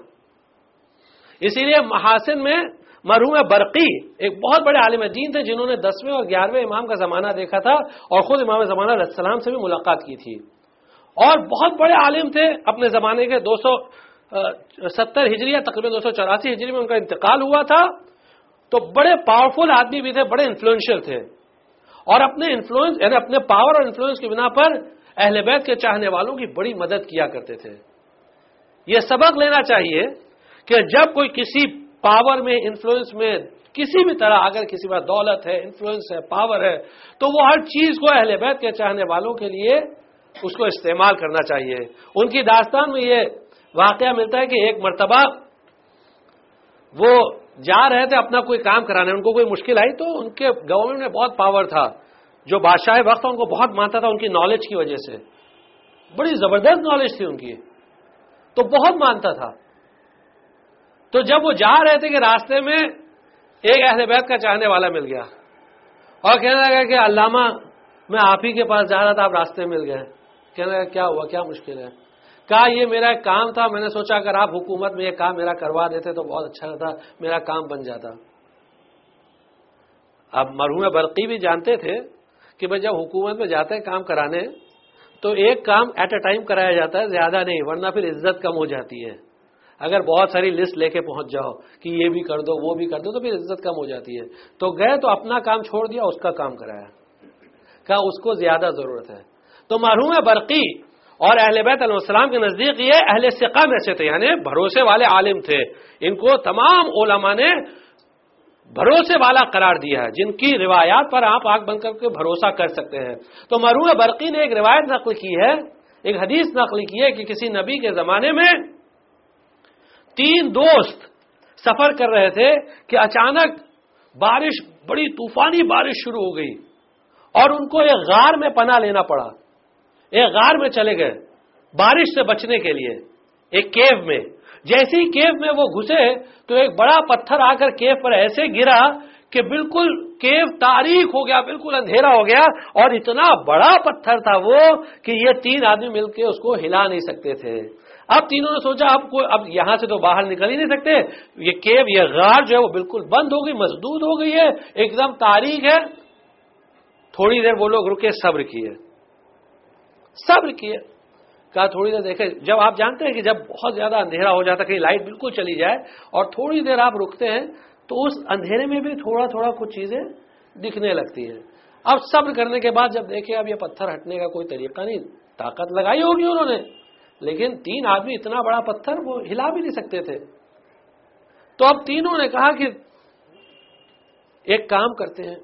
اسی لیے محاسن میں مرحوم برقی ایک بہت بڑے عالم دین تھے جنہوں نے 10ویں اور 11ویں امام کا زمانہ دیکھا تھا اور خود امام زمانہ علیہ السلام سے بھی ملاقات کی تھی، اور بہت بڑے عالم تھے اپنے زمانے کے 270 ہجری تقریباً 284 ہجری میں ان کا انتقال ہوا تھا۔ تو بڑے پاورفل آدمی بھی تھے، بڑے انفلوئنشل تھے، اور اپنے انفلوئنس یعنی اپنے پاور اور انفلوئنس کی بنا پر اہل بیت کے چاہنے والوں کی بڑی مدد کیا کرتے تھے۔ یہ سبق لینا چاہیے کہ جب کوئی کسی پاور میں، انفلوئنس میں، کسی بھی طرح اگر کسی میں دولت ہے، انفلوئنس ہے، پاور ہے، تو وہ ہر چیز کو اہل بیت کے چاہنے والوں کے لیے اس کو استعمال کرنا چاہیے۔ ان کی داستان میں یہ واقعہ ملتا ہے کہ ایک مرتبہ وہ جا رہے تھے اپنا کوئی کام کرانے، ان کو کوئی مشکل آئی تو ان کے گورنمنٹ میں بہت پاور تھا، جو بادشاہ وقت ان کو بہت مانتا تھا ان کی نالج کی وجہ سے، بڑی زبردست نالج تھی ان کی، تو بہت مانتا تھا۔ تو جب وہ جا رہے تھے کہ راستے میں ایک اہل بیت کا چاہنے والا مل گیا اور کہنے لگا کہ علامہ میں آپ ہی کے پاس جا رہا تھا، آپ راستے مل گئے۔ کہنے لگا کیا ہوا، کیا مشکل ہے؟ کہا یہ میرا ایک کام تھا، میں نے سوچا اگر آپ حکومت میں یہ کام میرا کروا دیتے تو بہت اچھا رہتا، میرا کام بن جاتا۔ اب مرحوم برقی بھی جانتے تھے کہ بھائی جب حکومت میں جاتے ہیں کام کرانے تو ایک کام ایٹ اے ٹائم کرایا جاتا ہے، زیادہ نہیں، ورنہ پھر عزت کم ہو جاتی ہے۔ اگر بہت ساری لسٹ لے کے پہنچ جاؤ کہ یہ بھی کر دو وہ بھی کر دو تو پھر عزت کم ہو جاتی ہے۔ تو گئے تو اپنا کام چھوڑ دیا، اس کا کام کرایا، کہا اس کو زیادہ ضرورت ہے۔ تو مرحوم برقی اور اہل بیت علیہ السلام کے نزدیک یہ اہل ثقہ میں سے تھے، یعنی بھروسے والے عالم تھے، ان کو تمام علماء نے بھروسے والا قرار دیا ہے، جن کی روایات پر آپ آنکھ بند کر کے بھروسہ کر سکتے ہیں۔ تو مرحوم برقی نے ایک روایت نقل کی ہے، ایک حدیث نقل کی ہے کہ کسی نبی کے زمانے میں 3 دوست سفر کر رہے تھے کہ اچانک بارش، بڑی طوفانی بارش شروع ہو گئی اور ان کو ایک غار میں پناہ لینا پڑا، ایک غار میں چلے گئے بارش سے بچنے کے لیے، ایک کیو میں۔ جیسے ہی کیو میں وہ گھسے تو ایک بڑا پتھر آ کر کیو پر ایسے گرا کہ بالکل کیو تاریک ہو گیا، بالکل اندھیرا ہو گیا، اور اتنا بڑا پتھر تھا وہ کہ یہ 3 آدمی مل کے اس کو ہلا نہیں سکتے تھے۔ اب تینوں نے سوچا اب یہاں سے تو باہر نکل ہی نہیں سکتے، یہ کیو، یہ غار جو ہے وہ بالکل بند ہو گئی، مسدود ہو گئی ہے، ایک دم تاریک ہے۔ تھوڑی دیر وہ لوگ رکے، صبر کیے، کہا تھوڑی دیر دیکھے۔ جب آپ جانتے ہیں کہ جب بہت زیادہ اندھیرا ہو جاتا ہے، کہیں لائٹ بالکل چلی جائے اور تھوڑی دیر آپ رکتے ہیں تو اس اندھیرے میں بھی تھوڑا تھوڑا کچھ چیزیں دکھنے لگتی ہیں۔ اب صبر کرنے کے بعد جب دیکھے اب یہ پتھر ہٹنے کا کوئی طریقہ نہیں، طاقت لگائی ہوگی انہوں نے، لیکن 3 آدمی اتنا بڑا پتھر وہ ہلا بھی نہیں سکتے تھے۔ تو اب تینوں نے کہا کہ ایک کام کرتے ہیں،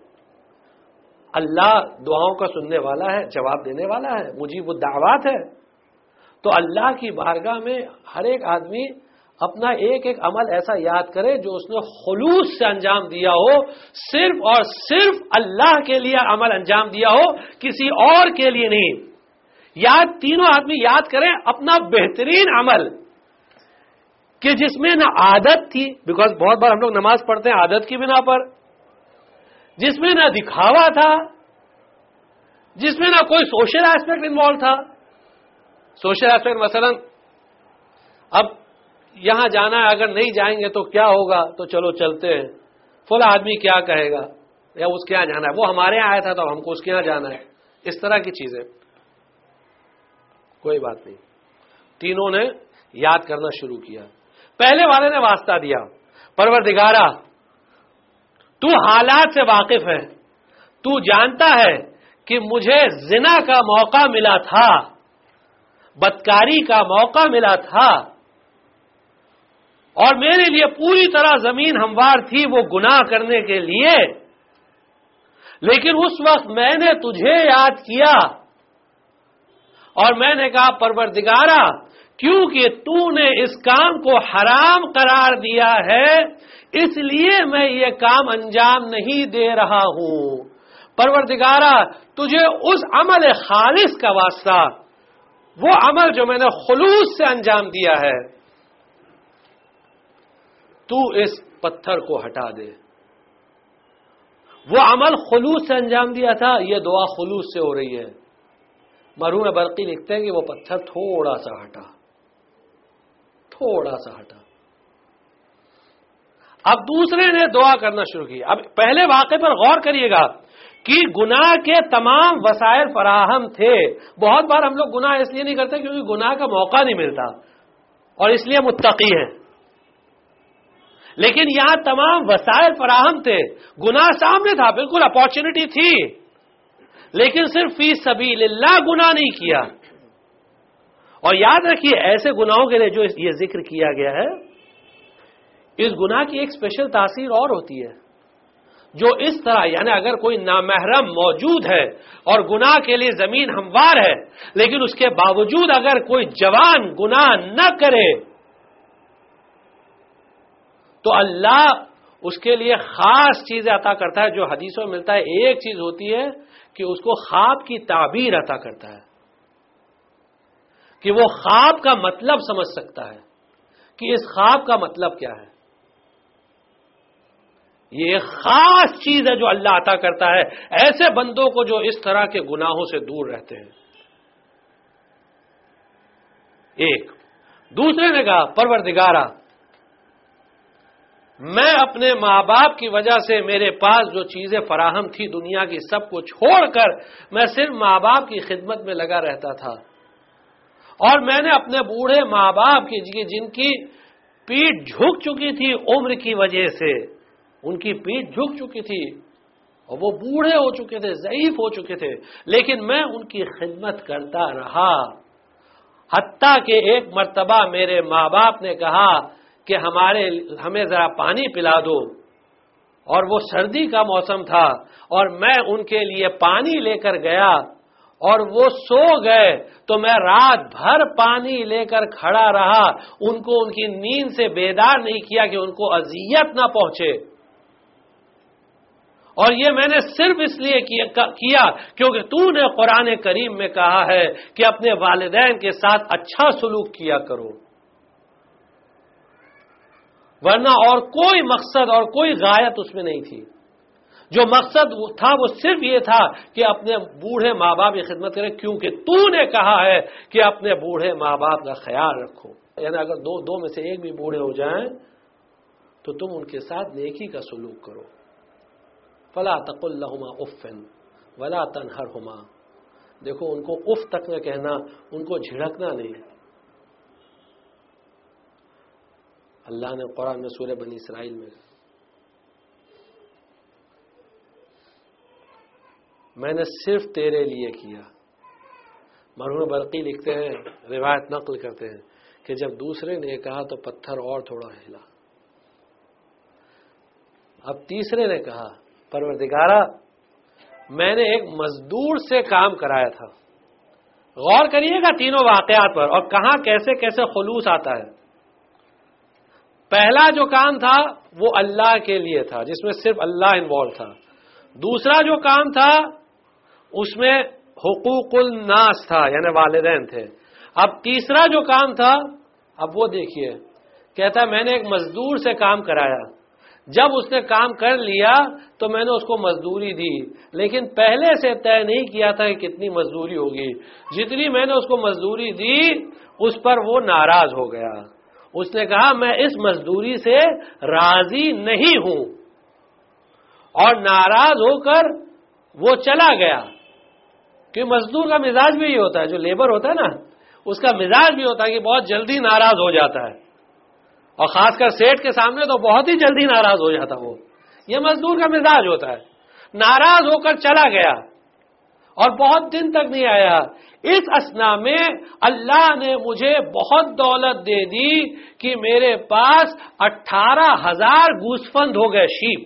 اللہ دعاؤں کا سننے والا ہے، جواب دینے والا ہے، مجیب الدعوات ہے، تو اللہ کی بارگاہ میں ہر ایک آدمی اپنا ایک ایک عمل ایسا یاد کرے جو اس نے خلوص سے انجام دیا ہو، صرف اور صرف اللہ کے لیے عمل انجام دیا ہو، کسی اور کے لیے نہیں۔ تینوں آدمی یاد کریں اپنا بہترین عمل کہ جس میں نہ عادت تھی، بیکاز بہت بار ہم لوگ نماز پڑھتے ہیں عادت کی بنا پر، جس میں نہ دکھاوا تھا، جس میں نہ کوئی سوشل ایسپیکٹ انوالو تھا۔ سوشل ایسپیکٹ مثلا اب یہاں جانا ہے، اگر نہیں جائیں گے تو کیا ہوگا، تو چلو چلتے ہیں، فلاں آدمی کیا کہے گا، یا اس کے یہاں جانا ہے، وہ ہمارے یہاں آیا تھا تو ہم کو اس کے یہاں جانا ہے، اس طرح کی چیزیں۔ کوئی بات نہیں، تینوں نے یاد کرنا شروع کیا۔ پہلے والے نے واسطہ دیا، پروردگارا تو حالات سے واقف ہے، تو جانتا ہے کہ مجھے زنا کا موقع ملا تھا، بدکاری کا موقع ملا تھا، اور میرے لیے پوری طرح زمین ہموار تھی وہ گناہ کرنے کے لیے، لیکن اس وقت میں نے تجھے یاد کیا اور میں نے کہا پروردگارا کیونکہ تو نے اس کام کو حرام قرار دیا ہے اس لیے میں یہ کام انجام نہیں دے رہا ہوں۔ پروردگارا تجھے اس عمل خالص کا واسطہ، وہ عمل جو میں نے خلوص سے انجام دیا ہے، تو اس پتھر کو ہٹا دے۔ وہ عمل خلوص سے انجام دیا تھا، یہ دعا خلوص سے ہو رہی ہے۔ مرحوم برقی لکھتے ہیں کہ وہ پتھر تھوڑا سا ہٹا، تھوڑا سا ہٹا۔ اب دوسرے نے دعا کرنا شروع کی۔ اب پہلے واقعے پر غور کریے گا کہ گناہ کے تمام وسائل فراہم تھے۔ بہت بار ہم لوگ گناہ اس لیے نہیں کرتے کیونکہ گناہ کا موقع نہیں ملتا اور اس لیے متقی ہیں، لیکن یہاں تمام وسائل فراہم تھے، گناہ سامنے تھا، بالکل اپارچونٹی تھی، لیکن صرف فی سبیل اللہ گناہ نہیں کیا۔ اور یاد رکھیے ایسے گناہوں کے لیے جو یہ ذکر کیا گیا ہے، اس گناہ کی ایک اسپیشل تاثیر اور ہوتی ہے، جو اس طرح یعنی اگر کوئی نامحرم موجود ہے اور گناہ کے لیے زمین ہموار ہے، لیکن اس کے باوجود اگر کوئی جوان گناہ نہ کرے تو اللہ اس کے لیے خاص چیزیں عطا کرتا ہے، جو حدیثوں میں ملتا ہے۔ ایک چیز ہوتی ہے کہ اس کو خواب کی تعبیر عطا کرتا ہے، کہ وہ خواب کا مطلب سمجھ سکتا ہے کہ اس خواب کا مطلب کیا ہے۔ یہ ایک خاص چیز ہے جو اللہ عطا کرتا ہے ایسے بندوں کو جو اس طرح کے گناہوں سے دور رہتے ہیں۔ ایک دوسرے نے کہا پروردگارا میں اپنے ماں باپ کی وجہ سے میرے پاس جو چیزیں فراہم تھی دنیا کی سب کو چھوڑ کر میں صرف ماں باپ کی خدمت میں لگا رہتا تھا، اور میں نے اپنے بوڑھے ماں باپ کی جن کی پیٹھ جھک چکی تھی عمر کی وجہ سے، ان کی پیٹھ جھک چکی تھی اور وہ بوڑھے ہو چکے تھے، ضعیف ہو چکے تھے، لیکن میں ان کی خدمت کرتا رہا، حتیٰ کہ ایک مرتبہ میرے ماں باپ نے کہا کہ ہمیں ذرا پانی پلا دو، اور وہ سردی کا موسم تھا اور میں ان کے لیے پانی لے کر گیا اور وہ سو گئے تو میں رات بھر پانی لے کر کھڑا رہا، ان کو ان کی نیند سے بیدار نہیں کیا کہ ان کو اذیت نہ پہنچے، اور یہ میں نے صرف اس لیے کیا کیونکہ تو نے قرآن کریم میں کہا ہے کہ اپنے والدین کے ساتھ اچھا سلوک کیا کرو، ورنہ اور کوئی مقصد اور کوئی غایت اس میں نہیں تھی۔ جو مقصد تھا وہ صرف یہ تھا کہ اپنے بوڑھے ماں باپ کی خدمت کرے، کیونکہ تو نے کہا ہے کہ اپنے بوڑھے ماں باپ کا خیال رکھو۔ یعنی اگر دو میں سے ایک بھی بوڑھے ہو جائیں تو تم ان کے ساتھ نیکی کا سلوک کرو۔ فلا تقل لهما اف ولا تنهرهما، دیکھو ان کو اف تک نہ کہنا، ان کو جھڑکنا نہیں ہے۔ اللہ نے قرآن میں سورہ بنی اسرائیل میں نے صرف تیرے لیے کیا۔ مرحوم برقی لکھتے ہیں، روایت نقل کرتے ہیں کہ جب دوسرے نے کہا تو پتھر اور تھوڑا ہلا۔ اب تیسرے نے کہا پروردگارا میں نے ایک مزدور سے کام کرایا تھا۔ غور کریے گا تینوں واقعات پر اور کہاں کیسے کیسے خلوص آتا ہے۔ پہلا جو کام تھا وہ اللہ کے لیے تھا، جس میں صرف اللہ انوالو تھا۔ دوسرا جو کام تھا اس میں حقوق الناس تھا، یعنی والدین تھے۔ اب تیسرا جو کام تھا، اب وہ دیکھیے، کہتا ہے میں نے ایک مزدور سے کام کرایا، جب اس نے کام کر لیا تو میں نے اس کو مزدوری دی، لیکن پہلے سے طے نہیں کیا تھا کہ کتنی مزدوری ہوگی۔ جتنی میں نے اس کو مزدوری دی اس پر وہ ناراض ہو گیا، اس نے کہا میں اس مزدوری سے راضی نہیں ہوں، اور ناراض ہو کر وہ چلا گیا. کہ مزدور کا مزاج بھی یہ ہوتا ہے، جو لیبر ہوتا ہے نا اس کا مزاج بھی ہوتا ہے کہ بہت جلدی ناراض ہو جاتا ہے، اور خاص کر سیٹ کے سامنے تو بہت ہی جلدی ناراض ہو جاتا وہ. یہ مزدور کا مزاج ہوتا ہے. ناراض ہو کر چلا گیا اور بہت دن تک نہیں آیا. اس اثنا میں اللہ نے مجھے بہت دولت دے دی کہ میرے پاس 18,000 گوسفند ہو گئے، شیپ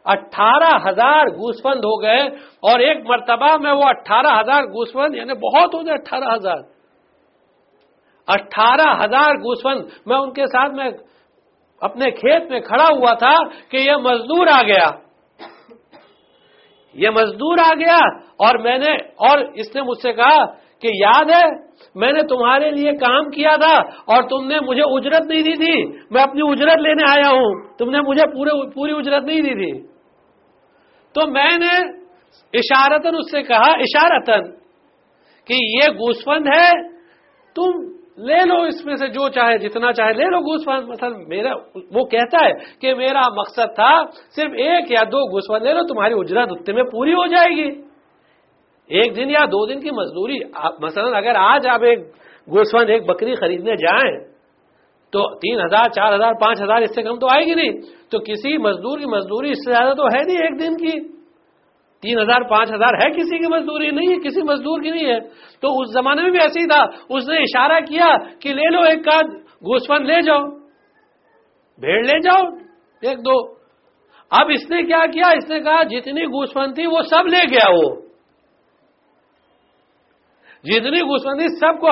18,000 گوسفند ہو گئے. اور ایک مرتبہ میں وہ 18,000 گوسفند، یعنی بہت ہو گئے 18,000 گوسفند، میں ان کے ساتھ میں اپنے کھیت میں کھڑا ہوا تھا کہ یہ مزدور آ گیا. اور اس نے مجھ سے کہا کہ یاد ہے میں نے تمہارے لیے کام کیا تھا اور تم نے مجھے اجرت نہیں دی تھی، میں اپنی اجرت لینے آیا ہوں، تم نے مجھے پوری اجرت نہیں دی تھی. تو میں نے اشارتاً اس سے کہا، اشارتاً، کہ یہ گوسفند ہے، تم لے لو اس میں سے جو چاہے، جتنا چاہے لے لو گوسفند. مثلا وہ کہتا ہے کہ میرا مقصد تھا صرف 1 یا 2 گوسفند لے لو، تمہاری اجرت اتنے میں پوری ہو جائے گی. 1 دن یا 2 دن کی مزدوری. مثلا اگر آج آپ ایک گوسفند، ایک بکری خریدنے جائیں تو 3,000 4,000 5,000 اس سے کم تو آئے گی نہیں. تو کسی مزدور کی مزدوری اس سے زیادہ تو ہے نہیں ایک دن کی. 3,000 5,000 ہے کسی کی مزدوری؟ نہیں ہے، کسی مزدور کی نہیں ہے. تو اس زمانے میں بھی ایسے ہی تھا. اس نے اشارہ کیا کہ لے لو 1 آدھ گوسفند لے جاؤ، بھیڑ لے جاؤ 1 2. اب اس نے کیا کیا؟ اس نے کہا جتنی گوسفند تھی وہ سب لے گیا. وہ جتنی گوسفند تھی سب کو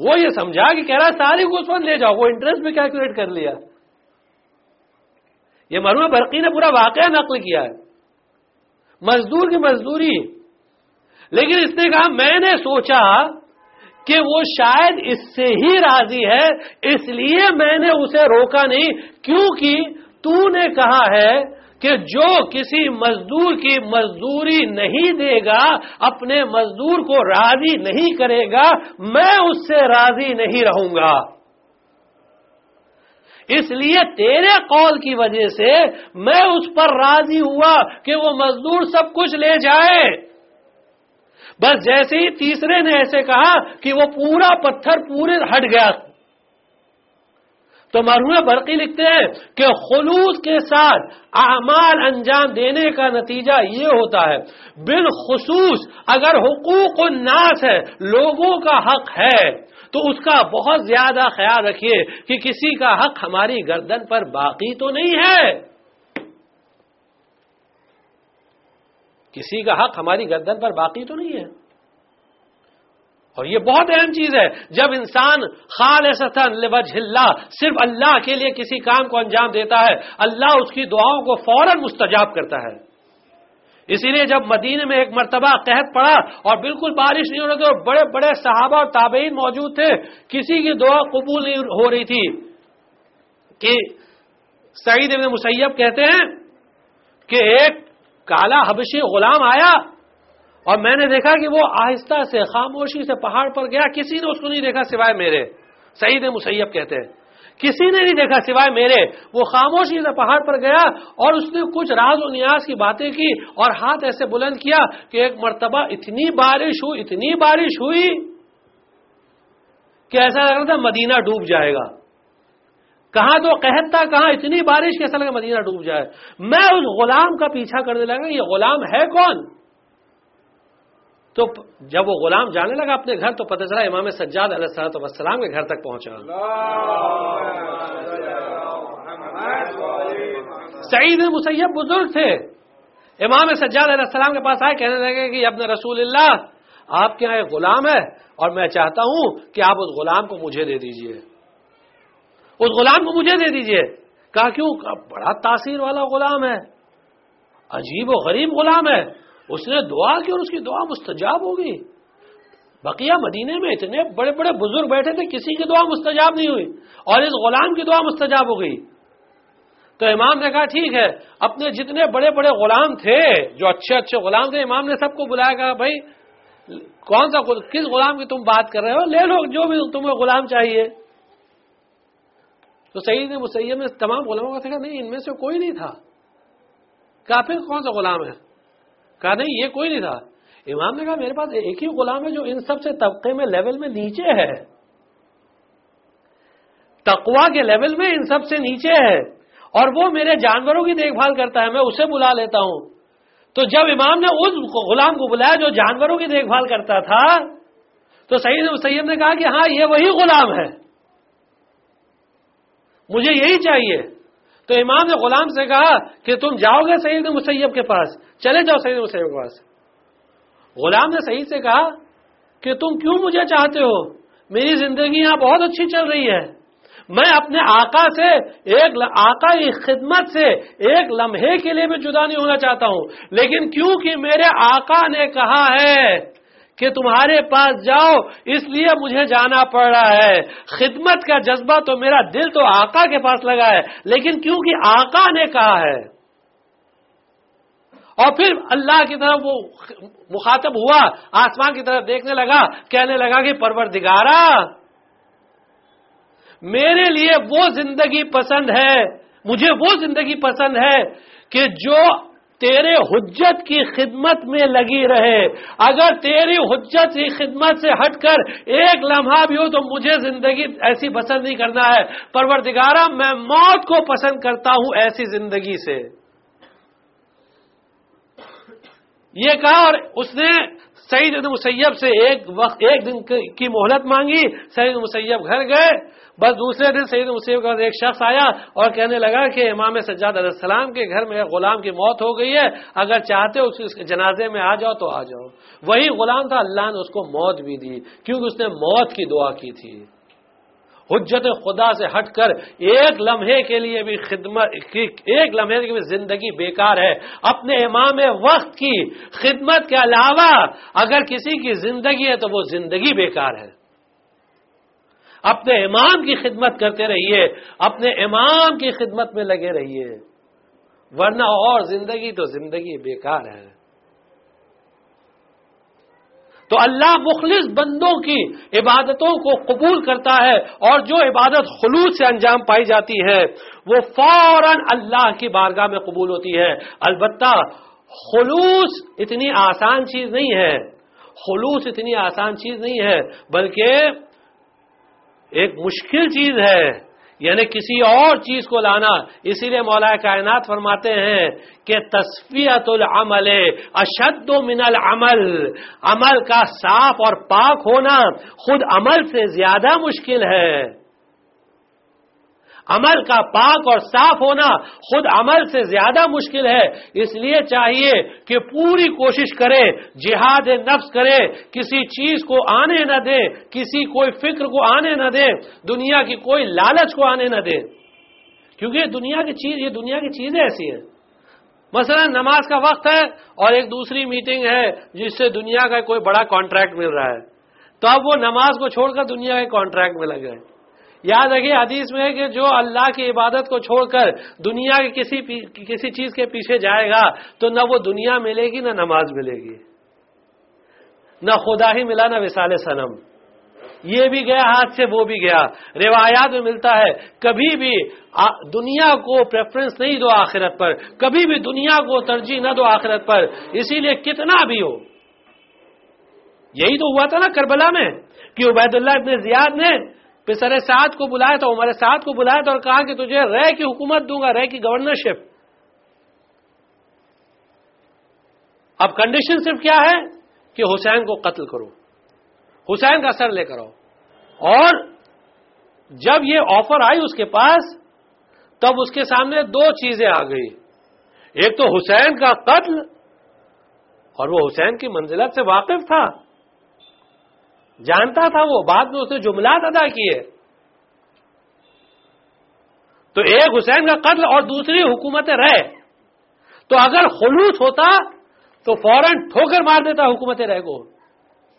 وہ یہ سمجھا کہ کہہ رہا ساری گوسفند لے جاؤ. وہ انٹرسٹ بھی کیلکولیٹ کر لیا. یہ مرحوم برقی نے پورا واقعہ نقل کیا ہے، مزدور کی مزدوری. لیکن اس نے کہا میں نے سوچا کہ وہ شاید اس سے ہی راضی ہے، اس لیے میں نے اسے روکا نہیں، کیونکہ تو نے کہا ہے کہ جو کسی مزدور کی مزدوری نہیں دے گا، اپنے مزدور کو راضی نہیں کرے گا، میں اس سے راضی نہیں رہوں گا. اس لیے تیرے قول کی وجہ سے میں اس پر راضی ہوا کہ وہ مزدور سب کچھ لے جائے. بس جیسے ہی تیسرے نے ایسے کہا کہ وہ پورا پتھر پورے ہٹ گیا. تو مرحوم برقی لکھتے ہیں کہ خلوص کے ساتھ اعمال انجام دینے کا نتیجہ یہ ہوتا ہے، بالخصوص اگر حقوق الناس ہے، لوگوں کا حق ہے، تو اس کا بہت زیادہ خیال رکھیے کہ کسی کا حق ہماری گردن پر باقی تو نہیں ہے. کسی کا حق ہماری گردن پر باقی تو نہیں ہے. اور یہ بہت اہم چیز ہے. جب انسان خالصتاً لوجہ اللہ، صرف اللہ کے لیے کسی کام کو انجام دیتا ہے، اللہ اس کی دعاؤں کو فوراً مستجاب کرتا ہے. اسی لیے جب مدینے میں ایک مرتبہ قحط پڑا اور بالکل بارش نہیں ہو رہی تھی اور بڑے بڑے صحابہ اور تابعین موجود تھے، کسی کی دعا قبول نہیں ہو رہی تھی، کہ سعید بن مسیب کہتے ہیں کہ ایک کالا حبشی غلام آیا اور میں نے دیکھا کہ وہ آہستہ سے خاموشی سے پہاڑ پر گیا، کسی نے اس کو نہیں دیکھا سوائے میرے. سعید مسیب کہتے ہیں کسی نے نہیں دیکھا سوائے میرے. وہ خاموشی سے پہاڑ پر گیا اور اس نے کچھ راز و نیاز کی باتیں کی اور ہاتھ ایسے بلند کیا کہ ایک مرتبہ اتنی بارش ہوئی کہ ایسا لگ رہا تھا مدینہ ڈوب جائے گا. کہاں تو قحط تھا، کہاں اتنی بارش کہ ایسا لگا مدینہ ڈوب جائے. میں اس غلام کا پیچھا کرنے لگا، یہ غلام ہے کون؟ تو جب وہ غلام جانے لگا اپنے گھر تو پتہ چلا امام سجاد علیہ السلام کے گھر تک پہنچا. سعید مسیب بزرگ تھے، امام سجاد علیہ السلام کے پاس آئے، کہنے لگے کہ ابن رسول اللہ، آپ کے یہاں ایک غلام ہے اور میں چاہتا ہوں کہ آپ اس غلام کو مجھے دے دیجئے. اس غلام کو مجھے دے دیجئے. کہا کیوں؟ بڑا تاثیر والا غلام ہے، عجیب و غریب غلام ہے، اس نے دعا کی اور اس کی دعا مستجاب ہو گئی. بقیہ مدینے میں اتنے بڑے بڑے بزرگ بیٹھے تھے، کسی کی دعا مستجاب نہیں ہوئی اور اس غلام کی دعا مستجاب ہو گئی. تو امام نے کہا ٹھیک ہے، اپنے جتنے بڑے بڑے غلام تھے، جو اچھے اچھے غلام تھے، امام نے سب کو بلایا. کہا بھائی کس غلام کی تم بات کر رہے ہو، لے لو جو بھی تمہیں غلام چاہیے. تو سعید مسیب نے تمام غلاموں کو کہا نہیں ان میں سے کوئی نہیں تھا. کہا پھر کون سا غلام ہے؟ کہا نہیں یہ کوئی نہیں تھا. امام نے کہا میرے پاس ایک ہی غلام ہے جو ان سب سے طبقے میں لیول میں نیچے ہے، تقویٰ کے لیول میں ان سب سے نیچے ہے، اور وہ میرے جانوروں کی دیکھ بھال کرتا ہے، میں اسے بلا لیتا ہوں. تو جب امام نے اس غلام کو بلایا جو جانوروں کی دیکھ بھال کرتا تھا تو سعید مسیب نے کہا کہ ہاں یہ وہی غلام ہے، مجھے یہی چاہیے. تو امام نے غلام سے کہا کہ تم جاؤ گے سعید مسیب کے پاس، چلے جاؤ سعید مسیب کے پاس. غلام نے سعید سے کہا کہ تم کیوں مجھے چاہتے ہو؟ میری زندگی یہاں بہت اچھی چل رہی ہے، میں اپنے آقا سے آقا کی خدمت سے ایک لمحے کے لیے بھی جدا نہیں ہونا چاہتا ہوں، لیکن کیونکہ میرے آقا نے کہا ہے کہ تمہارے پاس جاؤ اس لیے مجھے جانا پڑ رہا ہے. خدمت کا جذبہ تو میرا دل تو آقا کے پاس لگا ہے، لیکن کیونکہ آقا نے کہا ہے. اور پھر اللہ کی طرف وہ مخاطب ہوا، آسمان کی طرف دیکھنے لگا، کہنے لگا کہ پروردگارا میرے لیے وہ زندگی پسند ہے، مجھے وہ زندگی پسند ہے کہ جو تیرے حجت کی خدمت میں لگی رہے. اگر تیری حجت کی خدمت سے ہٹ کر ایک لمحہ بھی ہو تو مجھے زندگی ایسی پسند نہیں کرنا ہے. پروردگارا میں موت کو پسند کرتا ہوں ایسی زندگی سے. یہ کہا اور اس نے سعید بن مسیب سے ایک دن کی مہلت مانگی. سعید بن مسیب گھر گئے. بس دوسرے دن سعید بن مسیب کا ایک شخص آیا اور کہنے لگا کہ امام سجاد علیہ السلام کے گھر میں غلام کی موت ہو گئی ہے، اگر چاہتے ہو اس کے جنازے میں آ جاؤ تو آ جاؤ. وہی غلام تھا، اللہ نے اس کو موت بھی دی کیونکہ اس نے موت کی دعا کی تھی. حجت خدا سے ہٹ کر ایک لمحے کے لیے بھی ایک لمحے کی بھی زندگی بیکار ہے. اپنے امام وقت کی خدمت کے علاوہ اگر کسی کی زندگی ہے تو وہ زندگی بیکار ہے. اپنے امام کی خدمت کرتے رہیے، اپنے امام کی خدمت میں لگے رہیے، ورنہ اور زندگی تو زندگی بیکار ہے. تو اللہ مخلص بندوں کی عبادتوں کو قبول کرتا ہے، اور جو عبادت خلوص سے انجام پائی جاتی ہے وہ فوراً اللہ کی بارگاہ میں قبول ہوتی ہے. البتہ خلوص اتنی آسان چیز نہیں ہے، خلوص اتنی آسان چیز نہیں ہے، بلکہ ایک مشکل چیز ہے، یعنی کسی اور چیز کو لانا. اسی لیے مولا کائنات فرماتے ہیں کہ تصفیت العمل اشد من العمل، عمل کا صاف اور پاک ہونا خود عمل سے زیادہ مشکل ہے. عمل کا پاک اور صاف ہونا خود عمل سے زیادہ مشکل ہے. اس لیے چاہیے کہ پوری کوشش کرے، جہاد نفس کرے، کسی چیز کو آنے نہ دے، کسی کوئی فکر کو آنے نہ دے، دنیا کی کوئی لالچ کو آنے نہ دے، کیونکہ یہ دنیا کی چیزیں ایسی ہیں. مثلا نماز کا وقت ہے اور ایک دوسری میٹنگ ہے جس سے دنیا کا کوئی بڑا کانٹریکٹ مل رہا ہے، تو اب وہ نماز کو چھوڑ کر دنیا کے کانٹریکٹ میں لگ گئے. یاد رکھیے حدیث میں ہے کہ جو اللہ کی عبادت کو چھوڑ کر دنیا کے کسی چیز کے پیچھے جائے گا تو نہ وہ دنیا ملے گی نہ نماز ملے گی، نہ خدا ہی ملا نہ وصال صنم. یہ بھی گیا ہاتھ سے، وہ بھی گیا. روایات میں ملتا ہے کبھی بھی دنیا کو پریفرنس نہیں دو آخرت پر، کبھی بھی دنیا کو ترجیح نہ دو آخرت پر. اسی لیے کتنا بھی ہو، یہی تو ہوا تھا نا کربلا میں کہ عبید اللہ ابن زیاد نے پسر سعد کو بلایا تھا، عمر سعد کو بلایا تھا اور کہا کہ تجھے رے کی حکومت دوں گا، رے کی گورنرشپ. اب کنڈیشن صرف کیا ہے کہ حسین کو قتل کرو، حسین کا سر لے کر آؤ. اور جب یہ آفر آئی اس کے پاس تب اس کے سامنے دو چیزیں آ گئی. ایک تو حسین کا قتل، اور وہ حسین کی منزلت سے واقف تھا، جانتا تھا، وہ بعد میں اس نے جملات ادا کیے. تو ایک حسین کا قتل اور دوسری حکومت رے. تو اگر خلوص ہوتا تو فوراً ٹھوکر مار دیتا حکومت رے کو،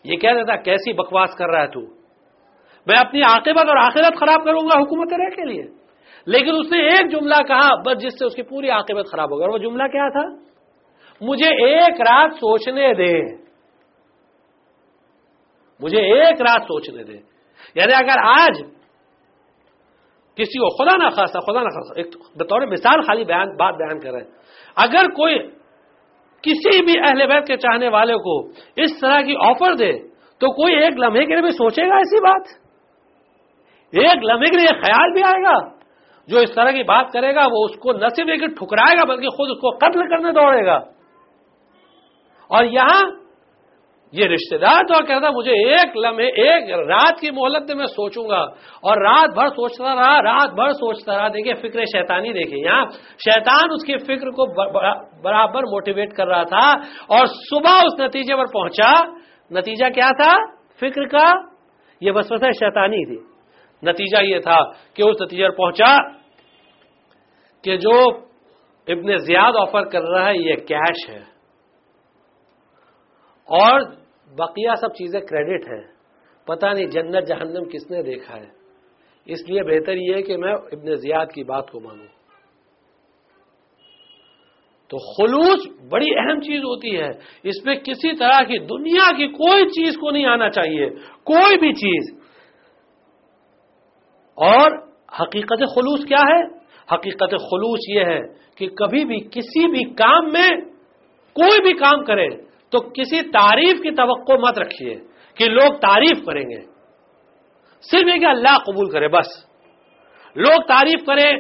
یہ کہہ دیتا کیسی بکواس کر رہا ہے تو، میں اپنی عاقبت اور آخرت خراب کروں گا حکومت رے کے لیے. لیکن اس نے ایک جملہ کہا بس جس سے اس کی پوری عاقبت خراب ہو گئی. اور وہ جملہ کیا تھا؟ مجھے ایک رات سوچنے دے، مجھے ایک رات سوچنے دے. یعنی اگر آج کسی کو خدا نہ خاصا ایک بطور مثال خالی بات بیان کر رہے ہیں، اگر کوئی کسی بھی اہل بیت کے چاہنے والے کو اس طرح کی آفر دے تو کوئی ایک لمحے کے لیے بھی سوچے گا ایسی بات؟ ایک لمحے کے لیے خیال بھی آئے گا؟ جو اس طرح کی بات کرے گا وہ اس کو نہ صرف ایک ٹھکرائے گا بلکہ خود اس کو قتل کرنے دوڑے گا۔ اور یہاں یہ رشتہ دار تو کہتا مجھے ایک لمحے ایک رات کی مہلت میں سوچوں گا، اور رات بھر سوچتا رہا۔ دیکھیں فکر شیطانی، دیکھیں یہاں شیطان اس کی فکر کو برابر موٹیویٹ کر رہا تھا، اور صبح اس نتیجے پر پہنچا۔ نتیجہ کیا تھا فکر کا؟ یہ وسوسہ شیطانی تھی۔ نتیجہ یہ تھا کہ اس نتیجے پر پہنچا کہ جو ابن زیاد آفر کر رہا ہے یہ کیش ہے، اور بقیہ سب چیزیں کریڈٹ ہے۔ پتہ نہیں جنت جہنم کس نے دیکھا ہے، اس لیے بہتر یہ ہے کہ میں ابن زیاد کی بات کو مانوں۔ تو خلوص بڑی اہم چیز ہوتی ہے، اس میں کسی طرح کی دنیا کی کوئی چیز کو نہیں آنا چاہیے، کوئی بھی چیز۔ اور حقیقت خلوص کیا ہے؟ حقیقت خلوص یہ ہے کہ کبھی بھی کسی بھی کام میں کوئی بھی کام کرے تو کسی تعریف کی توقع مت رکھیے کہ لوگ تعریف کریں گے، صرف یہ کہ اللہ قبول کرے بس۔ لوگ تعریف کریں،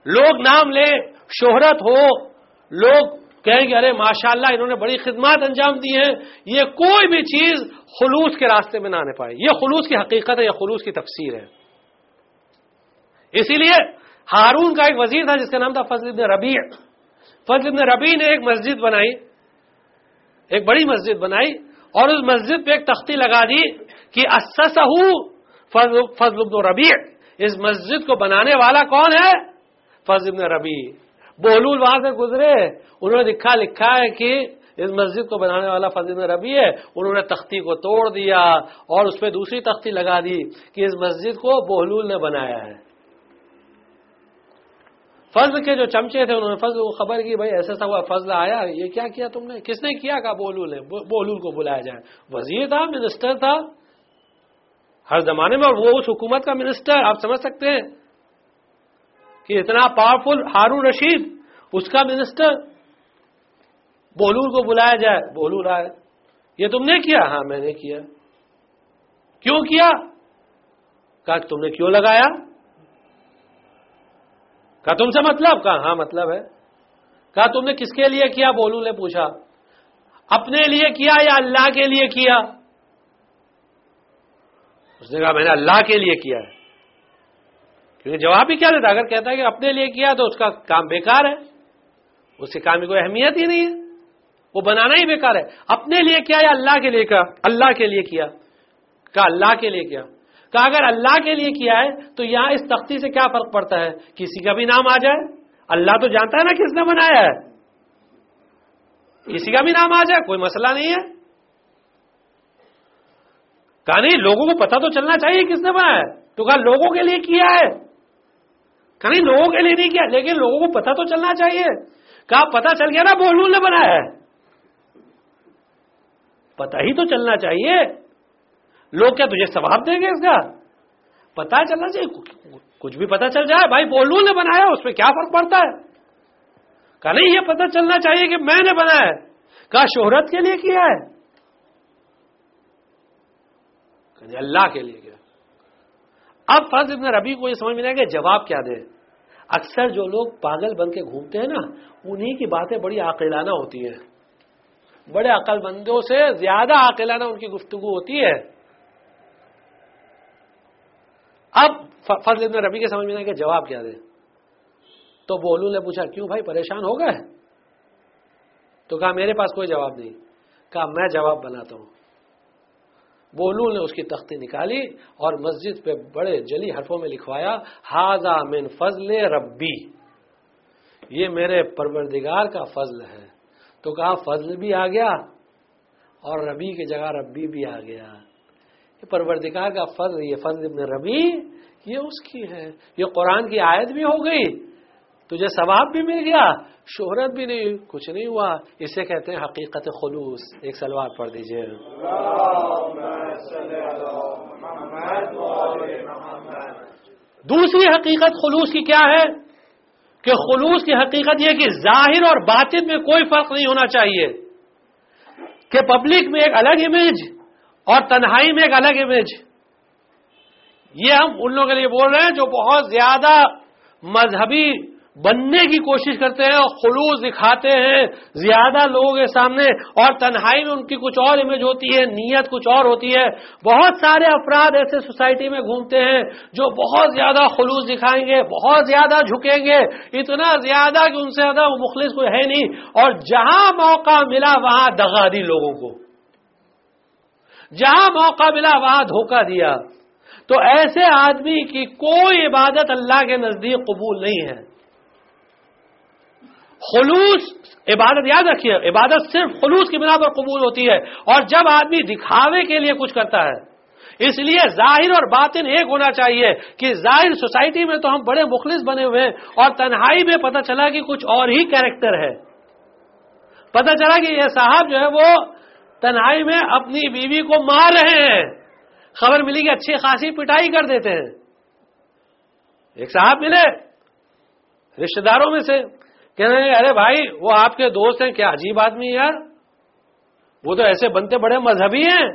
لوگ نام لیں، شہرت ہو، لوگ کہیں گے ارے ماشاءاللہ انہوں نے بڑی خدمات انجام دی ہیں، یہ کوئی بھی چیز خلوص کے راستے میں نہ آنے پائے۔ یہ خلوص کی حقیقت ہے، یہ خلوص کی تفسیر ہے۔ اسی لیے ہارون کا ایک وزیر تھا جس کا نام تھا فضل ابن ربیع۔ فضل ابن ربیع نے ایک مسجد بنائی، ایک بڑی مسجد بنائی، اور اس مسجد پہ ایک تختی لگا دی کہ اسسہ فضل ابن ربیع۔ اس مسجد کو بنانے والا کون ہے؟ فضل ابن ربیع۔ بہلول وہاں سے گزرے، انہوں نے لکھا ہے کہ اس مسجد کو بنانے والا فضل ابن ربیع ہے۔ انہوں نے تختی کو توڑ دیا اور اس پہ دوسری تختی لگا دی کہ اس مسجد کو بہلول نے بنایا ہے۔ فضل کے جو چمچے تھے انہوں نے فضل کو خبر کی بھائی ایسا ہوا، فضل آیا، یہ کیا کیا تم نے؟ کس نے کیا؟ کہا بہلول نے۔ بہلول کو بلایا جائے۔ وزیر تھا، منسٹر تھا ہر زمانے میں، اور وہ اس حکومت کا منسٹر، آپ سمجھ سکتے ہیں کہ اتنا پاورفل ہارون رشید اس کا منسٹر، بہلول کو بلایا جائے۔ بہلول آئے، یہ تم نے کیا؟ ہاں میں نے کیا۔ کیوں کیا؟ کہا تم نے کیوں لگایا؟ کہا تم سے مطلب؟ کہا ہاں مطلب ہے۔ کہا تم نے کس کے لیے کیا؟ بہلول نے پوچھا۔ اپنے لیے کیا یا اللہ کے لیے کیا؟ اس نے کہا میں نے اللہ کے لیے کیا ہے۔ کیونکہ جواب ہی کیا دیتا؟ اگر کہتا ہے کہ اپنے لیے کیا تو اس کا کام بیکار ہے، اس کے کام کی کوئی اہمیت ہی نہیں ہے، وہ بنانا ہی بیکار ہے۔ اپنے لیے کیا یا اللہ کے لیے کیا؟ اللہ کے لیے کیا۔ کہا اللہ کے لیے کیا۔ کہا اگر اللہ کے لیے کیا ہے تو یہاں اس تختی سے کیا فرق پڑتا ہے؟ کسی کا بھی نام آ جائے، اللہ تو جانتا ہے نا کس نے بنایا ہے، کسی کا بھی نام آ جائے کوئی مسئلہ نہیں ہے۔ کہا نہیں لوگوں کو پتہ تو چلنا چاہیے کس نے بنایا ہے۔ تو کہا لوگوں کے لیے کیا ہے۔ کہا نہیں لوگوں کے لیے نہیں کیا، لیکن لوگوں کو پتہ تو چلنا چاہیے۔ کہا پتہ چل گیا نا بہلول نے بنایا ہے، پتہ ہی تو چلنا چاہیے، لوگ کیا تجھے ثواب دیں گے اس کا؟ پتہ چلنا چاہیے، کچھ بھی پتہ چل جائے بھائی بہلول نے بنایا اس پہ کیا فرق پڑتا ہے۔ کہا نہیں یہ پتہ چلنا چاہیے کہ میں نے بنایا ہے۔ کہا شہرت کے لیے کیا ہے؟ کہ اللہ کے لیے کیا۔ اب فضل ابن ربیع کو یہ سمجھ میں نہیں آیا کہ جواب کیا دے۔ اکثر جو لوگ پاگل بن کے گھومتے ہیں نا انہی کی باتیں بڑی عاقلانہ ہوتی ہیں، بڑے عقل مندوں سے زیادہ عاقلانہ ان کی گفتگو ہوتی ہے۔ اب فضل ابن ربیع کے سمجھ میں نہیں آیا کہ جواب کیا دے، تو بہلول نے پوچھا کیوں بھائی پریشان ہو گئے؟ تو کہا میرے پاس کوئی جواب نہیں۔ کہا میں جواب بناتا ہوں۔ بہلول نے اس کی تختی نکالی اور مسجد پہ بڑے جلی حرفوں میں لکھوایا ھذا من فضل ربی، یہ میرے پروردگار کا فضل ہے۔ تو کہا فضل بھی آ گیا اور ربی کی جگہ ربی بھی آ گیا، یہ پروردگار کا فضل، یہ فضل ابن ربیع یہ اس کی ہے، یہ قرآن کی آیت بھی ہو گئی، تجھے ثواب بھی مل گیا، شہرت بھی نہیں، کچھ نہیں ہوا۔ اسے کہتے ہیں حقیقت خلوص۔ ایک صلوات پڑھ دیجئے۔ دوسری حقیقت خلوص کی کیا ہے کہ خلوص کی حقیقت یہ کہ ظاہر اور باطن میں کوئی فرق نہیں ہونا چاہیے، کہ پبلک میں ایک الگ امیج اور تنہائی میں ایک الگ امیج. یہ ہم ان لوگوں کے لیے بول رہے ہیں جو بہت زیادہ مذہبی بننے کی کوشش کرتے ہیں اور خلوص دکھاتے ہیں زیادہ لوگوں کے سامنے، اور تنہائی میں ان کی کچھ اور امیج ہوتی ہے، نیت کچھ اور ہوتی ہے. بہت سارے افراد ایسے سوسائٹی میں گھومتے ہیں جو بہت زیادہ خلوص دکھائیں گے، بہت زیادہ جھکیں گے، اتنا زیادہ کہ ان سے زیادہ مخلص کوئی ہے نہیں، اور جہاں موقع ملا وہاں دغا دی لوگوں کو، جہاں موقع ملا وہاں دھوکہ دیا. تو ایسے آدمی کی کوئی عبادت اللہ کے نزدیک قبول نہیں ہے. خلوص عبادت، یاد رکھیے، عبادت صرف خلوص کی بنا پر قبول ہوتی ہے، اور جب آدمی دکھاوے کے لیے کچھ کرتا ہے. اس لیے ظاہر اور باطن ایک ہونا چاہیے کہ ظاہر سوسائٹی میں تو ہم بڑے مخلص بنے ہوئے ہیں، اور تنہائی میں پتہ چلا کہ کچھ اور ہی کیریکٹر ہے. پتہ چلا کہ یہ صاحب جو ہے وہ تنہائی میں اپنی بیوی کو مار رہے ہیں، خبر ملی کہ اچھی خاصی پٹائی کر دیتے ہیں. ایک صاحب ملے رشتہ داروں میں سے، کہنے لگے ارے بھائی وہ آپ کے دوست ہیں، کیا عجیب آدمی یار، وہ تو ایسے بنتے بڑے مذہبی ہیں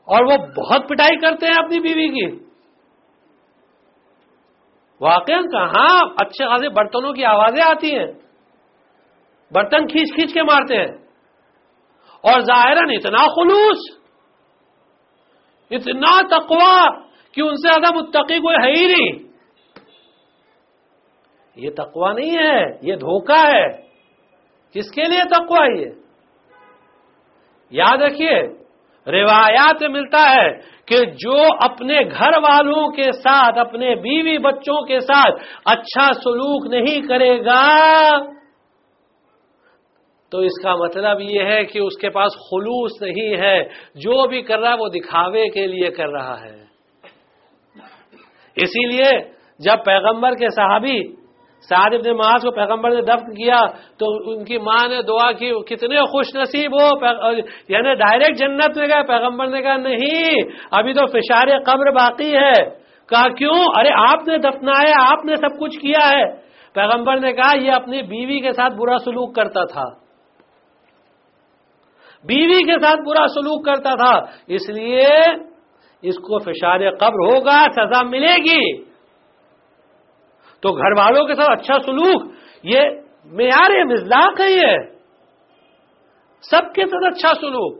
اور وہ بہت پٹائی کرتے ہیں اپنی بیوی کی. واقعا کہاں اچھے خاصے برتنوں کی آوازیں آتی ہیں، برتن کھینچ کھینچ کے مارتے ہیں، اور ظاہراً اتنا خلوص، اتنا تقوی کہ ان سے زیادہ متقی کوئی ہے ہی نہیں. یہ تقوی نہیں ہے، یہ دھوکہ ہے. کس کے لیے تقوی؟ یہ یاد رکھیے، روایات میں ملتا ہے کہ جو اپنے گھر والوں کے ساتھ، اپنے بیوی بچوں کے ساتھ اچھا سلوک نہیں کرے گا تو اس کا مطلب یہ ہے کہ اس کے پاس خلوص نہیں ہے. جو بھی کر رہا ہے وہ دکھاوے کے لیے کر رہا ہے. اسی لیے جب پیغمبر کے صحابی سعد بن معاذ کو پیغمبر نے دفن کیا تو ان کی ماں نے دعا کی کتنے خوش نصیب ہو، یعنی ڈائریکٹ جنت میں گئے. پیغمبر نے کہا نہیں، ابھی تو فشار قبر باقی ہے. کہا کیوں؟ ارے آپ نے دفنایا، آپ نے سب کچھ کیا ہے. پیغمبر نے کہا یہ اپنی بیوی کے ساتھ برا سلوک کرتا تھا، بیوی کے ساتھ برا سلوک کرتا تھا، اس لیے اس کو فشار قبر ہوگا، سزا ملے گی. تو گھر والوں کے ساتھ اچھا سلوک یہ معیار مصداق ہے. یہ سب کے ساتھ اچھا سلوک.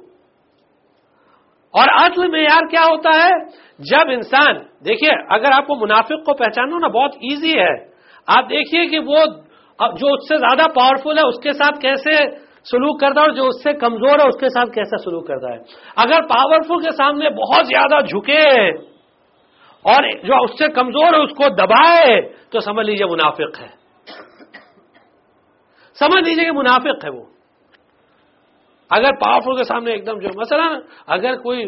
اور اصل معیار کیا ہوتا ہے؟ جب انسان، دیکھیے اگر آپ کو منافق کو پہچاننا نا بہت ایزی ہے. آپ دیکھیے کہ وہ جو اس سے زیادہ پاورفل ہے اس کے ساتھ کیسے سلوک کرتا ہے اور جو اس سے کمزور ہے اس کے ساتھ کیسا سلوک کرتا ہے. اگر پاورفل کے سامنے بہت زیادہ جھکے اور جو اس سے کمزور ہے اس کو دبائے تو سمجھ لیجئے منافق ہے، سمجھ لیجئے کہ منافق ہے وہ. اگر پاورفل کے سامنے ایک دم جو مثلا اگر کوئی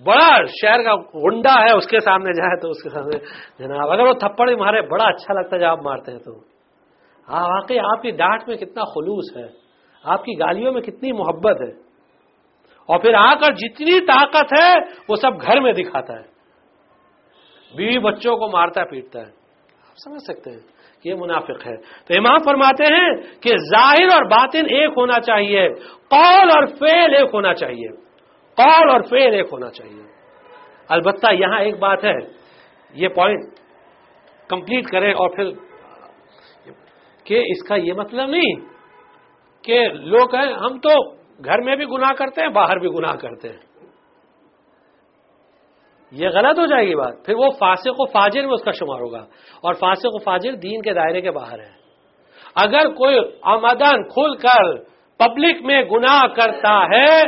بڑا شہر کا غنڈا ہے اس کے سامنے جائے تو اس کے سامنے جناب اگر وہ تھپڑ ہی مارے بڑا اچھا لگتا ہے جب آپ مارتے ہیں تو ہاں واقعی آپ کی ڈانٹ میں کتنا خلوص ہے، آپ کی گالیوں میں کتنی محبت ہے. اور پھر آ کر جتنی طاقت ہے وہ سب گھر میں دکھاتا ہے، بیوی بچوں کو مارتا پیٹتا ہے. آپ سمجھ سکتے ہیں کہ یہ منافق ہے. تو امام فرماتے ہیں کہ ظاہر اور باطن ایک ہونا چاہیے، قول اور فعل ایک ہونا چاہیے، قول اور فعل ایک ہونا چاہیے. البتہ یہاں ایک بات ہے، یہ پوائنٹ کمپلیٹ کریں اور پھر کہ اس کا یہ مطلب نہیں کہ لوگ ہیں ہم تو گھر میں بھی گناہ کرتے ہیں باہر بھی گناہ کرتے ہیں. یہ غلط ہو جائے گی بات، پھر وہ فاسق و فاجر میں اس کا شمار ہوگا، اور فاسق و فاجر دین کے دائرے کے باہر ہے. اگر کوئی آمدن کھل کر پبلک میں گناہ کرتا ہے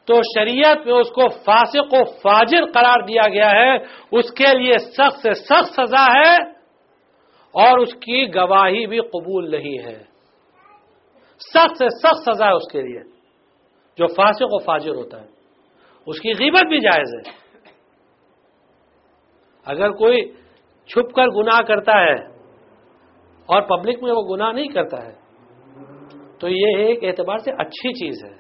تو شریعت میں اس کو فاسق و فاجر قرار دیا گیا ہے، اس کے لیے سخت سے سخت سزا ہے اور اس کی گواہی بھی قبول نہیں ہے. سخت سے سخت سزا ہے اس کے لیے جو فاسق و فاجر ہوتا ہے. اس کی غیبت بھی جائز ہے. اگر کوئی چھپ کر گناہ کرتا ہے اور پبلک میں وہ گناہ نہیں کرتا ہے تو یہ ایک اعتبار سے اچھی چیز ہے،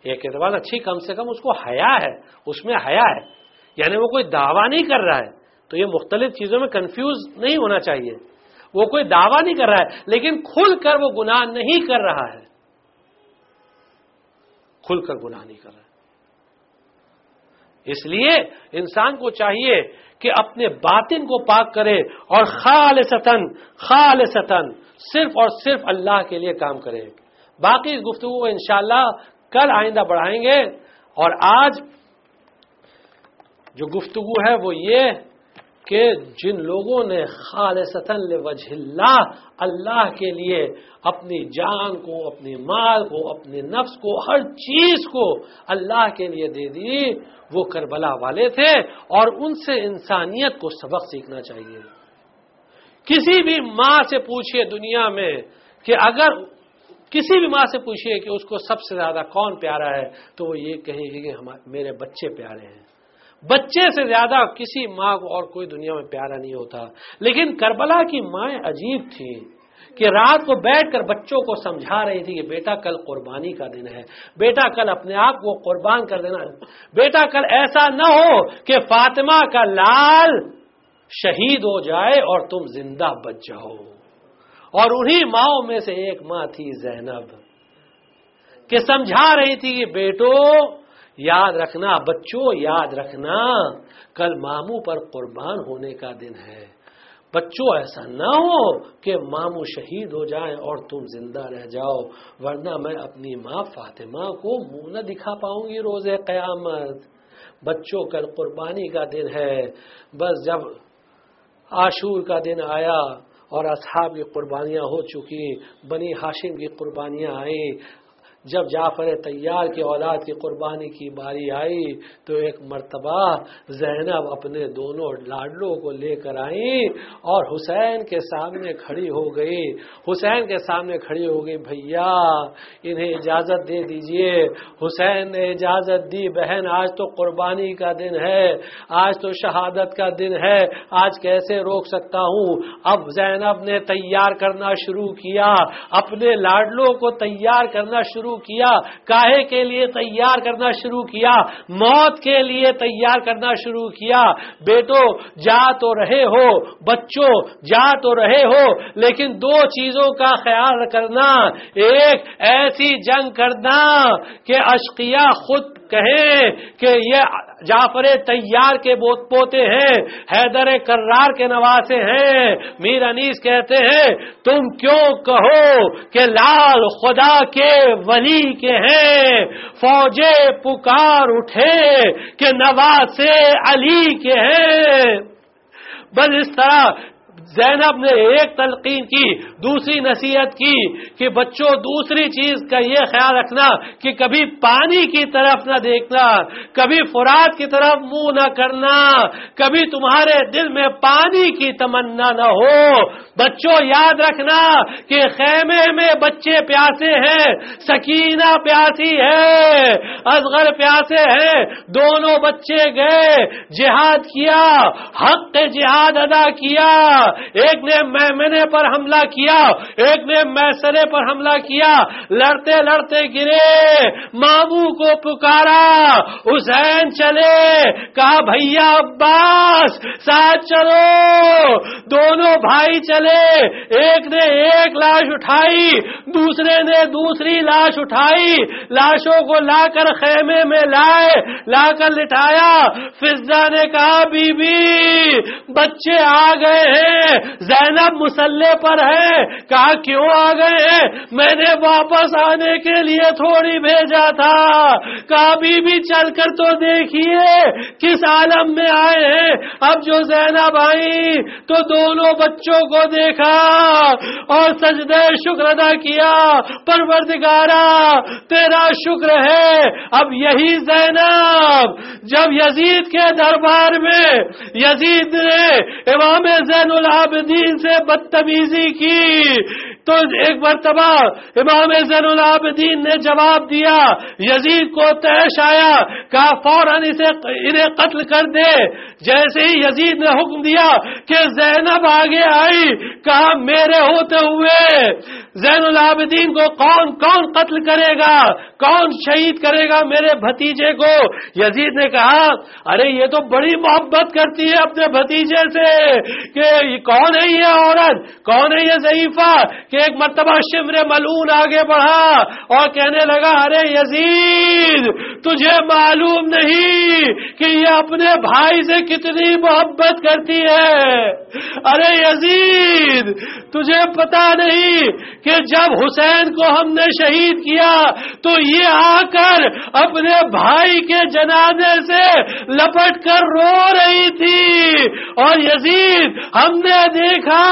ایک اعتبار اچھی، کم سے کم اس کو حیا ہے، اس میں حیا ہے. یعنی وہ کوئی دعویٰ نہیں کر رہا ہے تو یہ مختلف چیزوں میں کنفیوز نہیں ہونا چاہیے. وہ کوئی دعویٰ نہیں کر رہا ہے لیکن کھل کر وہ گناہ نہیں کر رہا ہے، کھل کر گناہ نہیں کر رہا ہے. اس لیے انسان کو چاہیے کہ اپنے باطن کو پاک کرے اور خالصتاً صرف اور صرف اللہ کے لیے کام کرے. باقی اس گفتگو کو انشاءاللہ کل آئندہ بڑھائیں گے. اور آج جو گفتگو ہے وہ یہ کہ جن لوگوں نے خالصتاً لوجہ اللہ کے لیے اپنی جان کو، اپنی مال کو، اپنے نفس کو، ہر چیز کو اللہ کے لیے دے دی، وہ کربلا والے تھے. اور ان سے انسانیت کو سبق سیکھنا چاہیے. کسی بھی ماں سے پوچھئے دنیا میں کہ اگر کسی بھی ماں سے پوچھئے کہ اس کو سب سے زیادہ کون پیارا ہے تو وہ یہ کہے گی کہ میرے بچے پیارے ہیں. بچے سے زیادہ کسی ماں کو اور کوئی دنیا میں پیارا نہیں ہوتا. لیکن کربلا کی مائیں عجیب تھی کہ رات کو بیٹھ کر بچوں کو سمجھا رہی تھی کہ بیٹا کل قربانی کا دن ہے، بیٹا کل اپنے آپ کو قربان کر دینا، بیٹا کل ایسا نہ ہو کہ فاطمہ کا لال شہید ہو جائے اور تم زندہ بچ جاؤ. اور انہی ماؤں میں سے ایک ماں تھی زینب کہ سمجھا رہی تھی کہ بیٹو یاد رکھنا، بچوں یاد رکھنا، کل ماموں پر قربان ہونے کا دن ہے. بچوں ایسا نہ ہو کہ ماموں شہید ہو جائیں اور تم زندہ رہ جاؤ، ورنہ میں اپنی ماں فاطمہ کو منہ نہ دکھا پاؤں گی روز قیامت. بچوں کل قربانی کا دن ہے. بس جب عاشور کا دن آیا اور اصحاب کی قربانیاں ہو چکی، بنی ہاشم کی قربانیاں آئیں، جب جعفر طیار کی اولاد کی قربانی کی باری آئی تو ایک مرتبہ زینب اپنے دونوں لاڈلوں کو لے کر آئی اور حسین کے سامنے کھڑی ہو گئی. حسین کے سامنے کھڑی ہو گئی، بھیا انہیں اجازت دے دیجئے. حسین نے اجازت دی، بہن آج تو قربانی کا دن ہے، آج تو شہادت کا دن ہے، آج کیسے روک سکتا ہوں. اب زینب نے تیار کرنا شروع کیا، اپنے لاڈلوں کو تیار کرنا شروع کیا. کاہے کے لیے تیار کرنا شروع کیا؟ موت کے لیے تیار کرنا شروع کیا. بیٹو جا تو رہے ہو، بچوں جا تو رہے ہو، لیکن دو چیزوں کا خیال کرنا. ایک ایسی جنگ کرنا کہ اشقیاء خود کہیں کہ یہ جعفر طیار کے پوتے ہیں، حیدر کرار کے نواسے ہیں. میر انیس کہتے ہیں تم کیوں کہو کہ لال خدا کے ولی کے ہیں، فوجیں پکار اٹھے کہ نواسے علی کے ہیں. بس اس طرح زینب نے ایک تلقین کی، دوسری نصیحت کی کہ بچوں دوسری چیز کا یہ خیال رکھنا کہ کبھی پانی کی طرف نہ دیکھنا، کبھی فرات کی طرف منہ نہ کرنا، کبھی تمہارے دل میں پانی کی تمنا نہ ہو. بچوں یاد رکھنا کہ خیمے میں بچے پیاسے ہیں، سکینہ پیاسی ہے، اصغر پیاسے ہیں. دونوں بچے گئے، جہاد کیا، حق جہاد ادا کیا. ایک نے میمنے پر حملہ کیا، ایک نے میسرے پر حملہ کیا. لڑتے لڑتے گرے، ماموں کو پکارا، حسین چلے، کہا بھیا عباس ساتھ چلو. دونوں بھائی چلے. ایک نے ایک لاش اٹھائی، دوسرے نے دوسری لاش اٹھائی. لاشوں کو لا کر خیمے میں لائے، لا کر لٹایا. فضہ نے کہا بی بی بچے آ گئے ہیں. زینب مسلح پر ہے. کہا کیوں آ گئے ہیں؟ میں نے واپس آنے کے لیے تھوڑی بھیجا تھا. کہا بی بی چل کر تو دیکھیے کس عالم میں آئے ہیں. اب جو زینب آئی تو دونوں بچوں کو دیکھا اور سجدہ شکر ادا کیا. پروردگارا تیرا شکر ہے. اب یہی زینب جب یزید کے دربار میں یزید نے امام زین العابدین سے بدتمیزی کی تو ایک مرتبہ امام زین العابدین نے جواب دیا، یزید کو طیش آیا، کہا فوراً انہیں قتل کر دے۔ جیسے ہی یزید نے حکم دیا کہ زینب آگے آئی، کہا میرے ہوتے ہوئے زین العابدین کو کون قتل کرے گا، کون شہید کرے گا میرے بھتیجے کو؟ یزید نے کہا ارے یہ تو بڑی محبت کرتی ہے اپنے بھتیجے سے، کہ کون ہے یہ عورت، کون ہے یہ ضعیفہ؟ کہ ایک مرتبہ شمر ملعون آگے بڑھا اور کہنے لگا ارے یزید تجھے معلوم نہیں کہ یہ اپنے بھائی سے کتنی محبت کرتی ہے، ارے یزید تجھے پتا نہیں کہ جب حسین کو ہم نے شہید کیا تو یہ آ کر اپنے بھائی کے جنازے سے لپٹ کر رو رہی تھی، اور یزید ہم نے دیکھا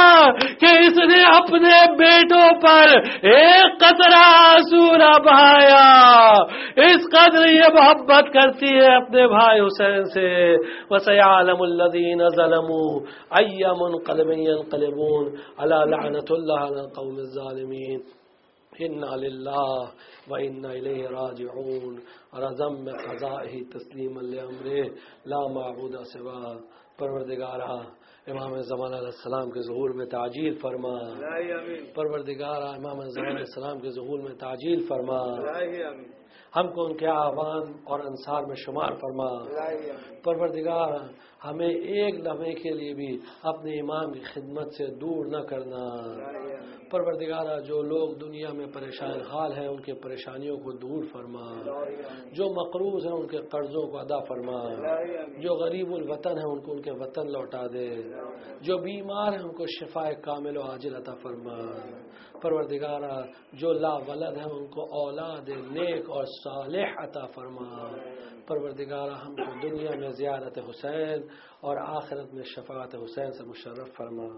کہ اس نے اپنے بیٹوں پر ایک قطرہ آنسو نہ بہایا، اس قدر یہ محبت کرتی ہے اپنے بھائی حسین سے۔ وَسَيَعْلَمُ الَّذِينَ ظَلَمُوا أَيَّ مُنقَلِبٍ يَنقَلِبُونَ أَلَا لَعْنَةُ اللَّهِ عَلَى الْقَوْمِ الظَّالِمِينَ إِنَّا لِلَّهِ وَإِنَّا إِلَيْهِ رَاجِعُونَ اور ضم قضائه تسلیما لأمره لا معبود سوا۔ پروردگارا امام زمان علیہ السلام کے ظہور میں تعجیل فرما، پروردگارا امام زمان علیہ السلام کے ظہور میں تعجیل فرما، ہم کو ان کے اعوان اور انصار میں شمار فرما۔ پروردگار ہمیں ایک لمحے کے لیے بھی اپنے امام کی خدمت سے دور نہ کرنا۔ پروردگارہ جو لوگ دنیا میں پریشان حال ہیں ان کے پریشانیوں کو دور فرما، جو مقروض ہیں ان کے قرضوں کو ادا فرما، جو غریب الوطن ہیں ان کو ان کے وطن لوٹا دے، جو بیمار ہیں ان کو شفاء کامل و عاجل عطا فرما۔ پروردگارہ جو لا ولد ہیں ان کو اولاد نیک اور صالح عطا فرما۔ پروردگارہ ہم کو دنیا میں زیارت حسین اور آخرت میں شفاعت حسین سے مشرف فرما۔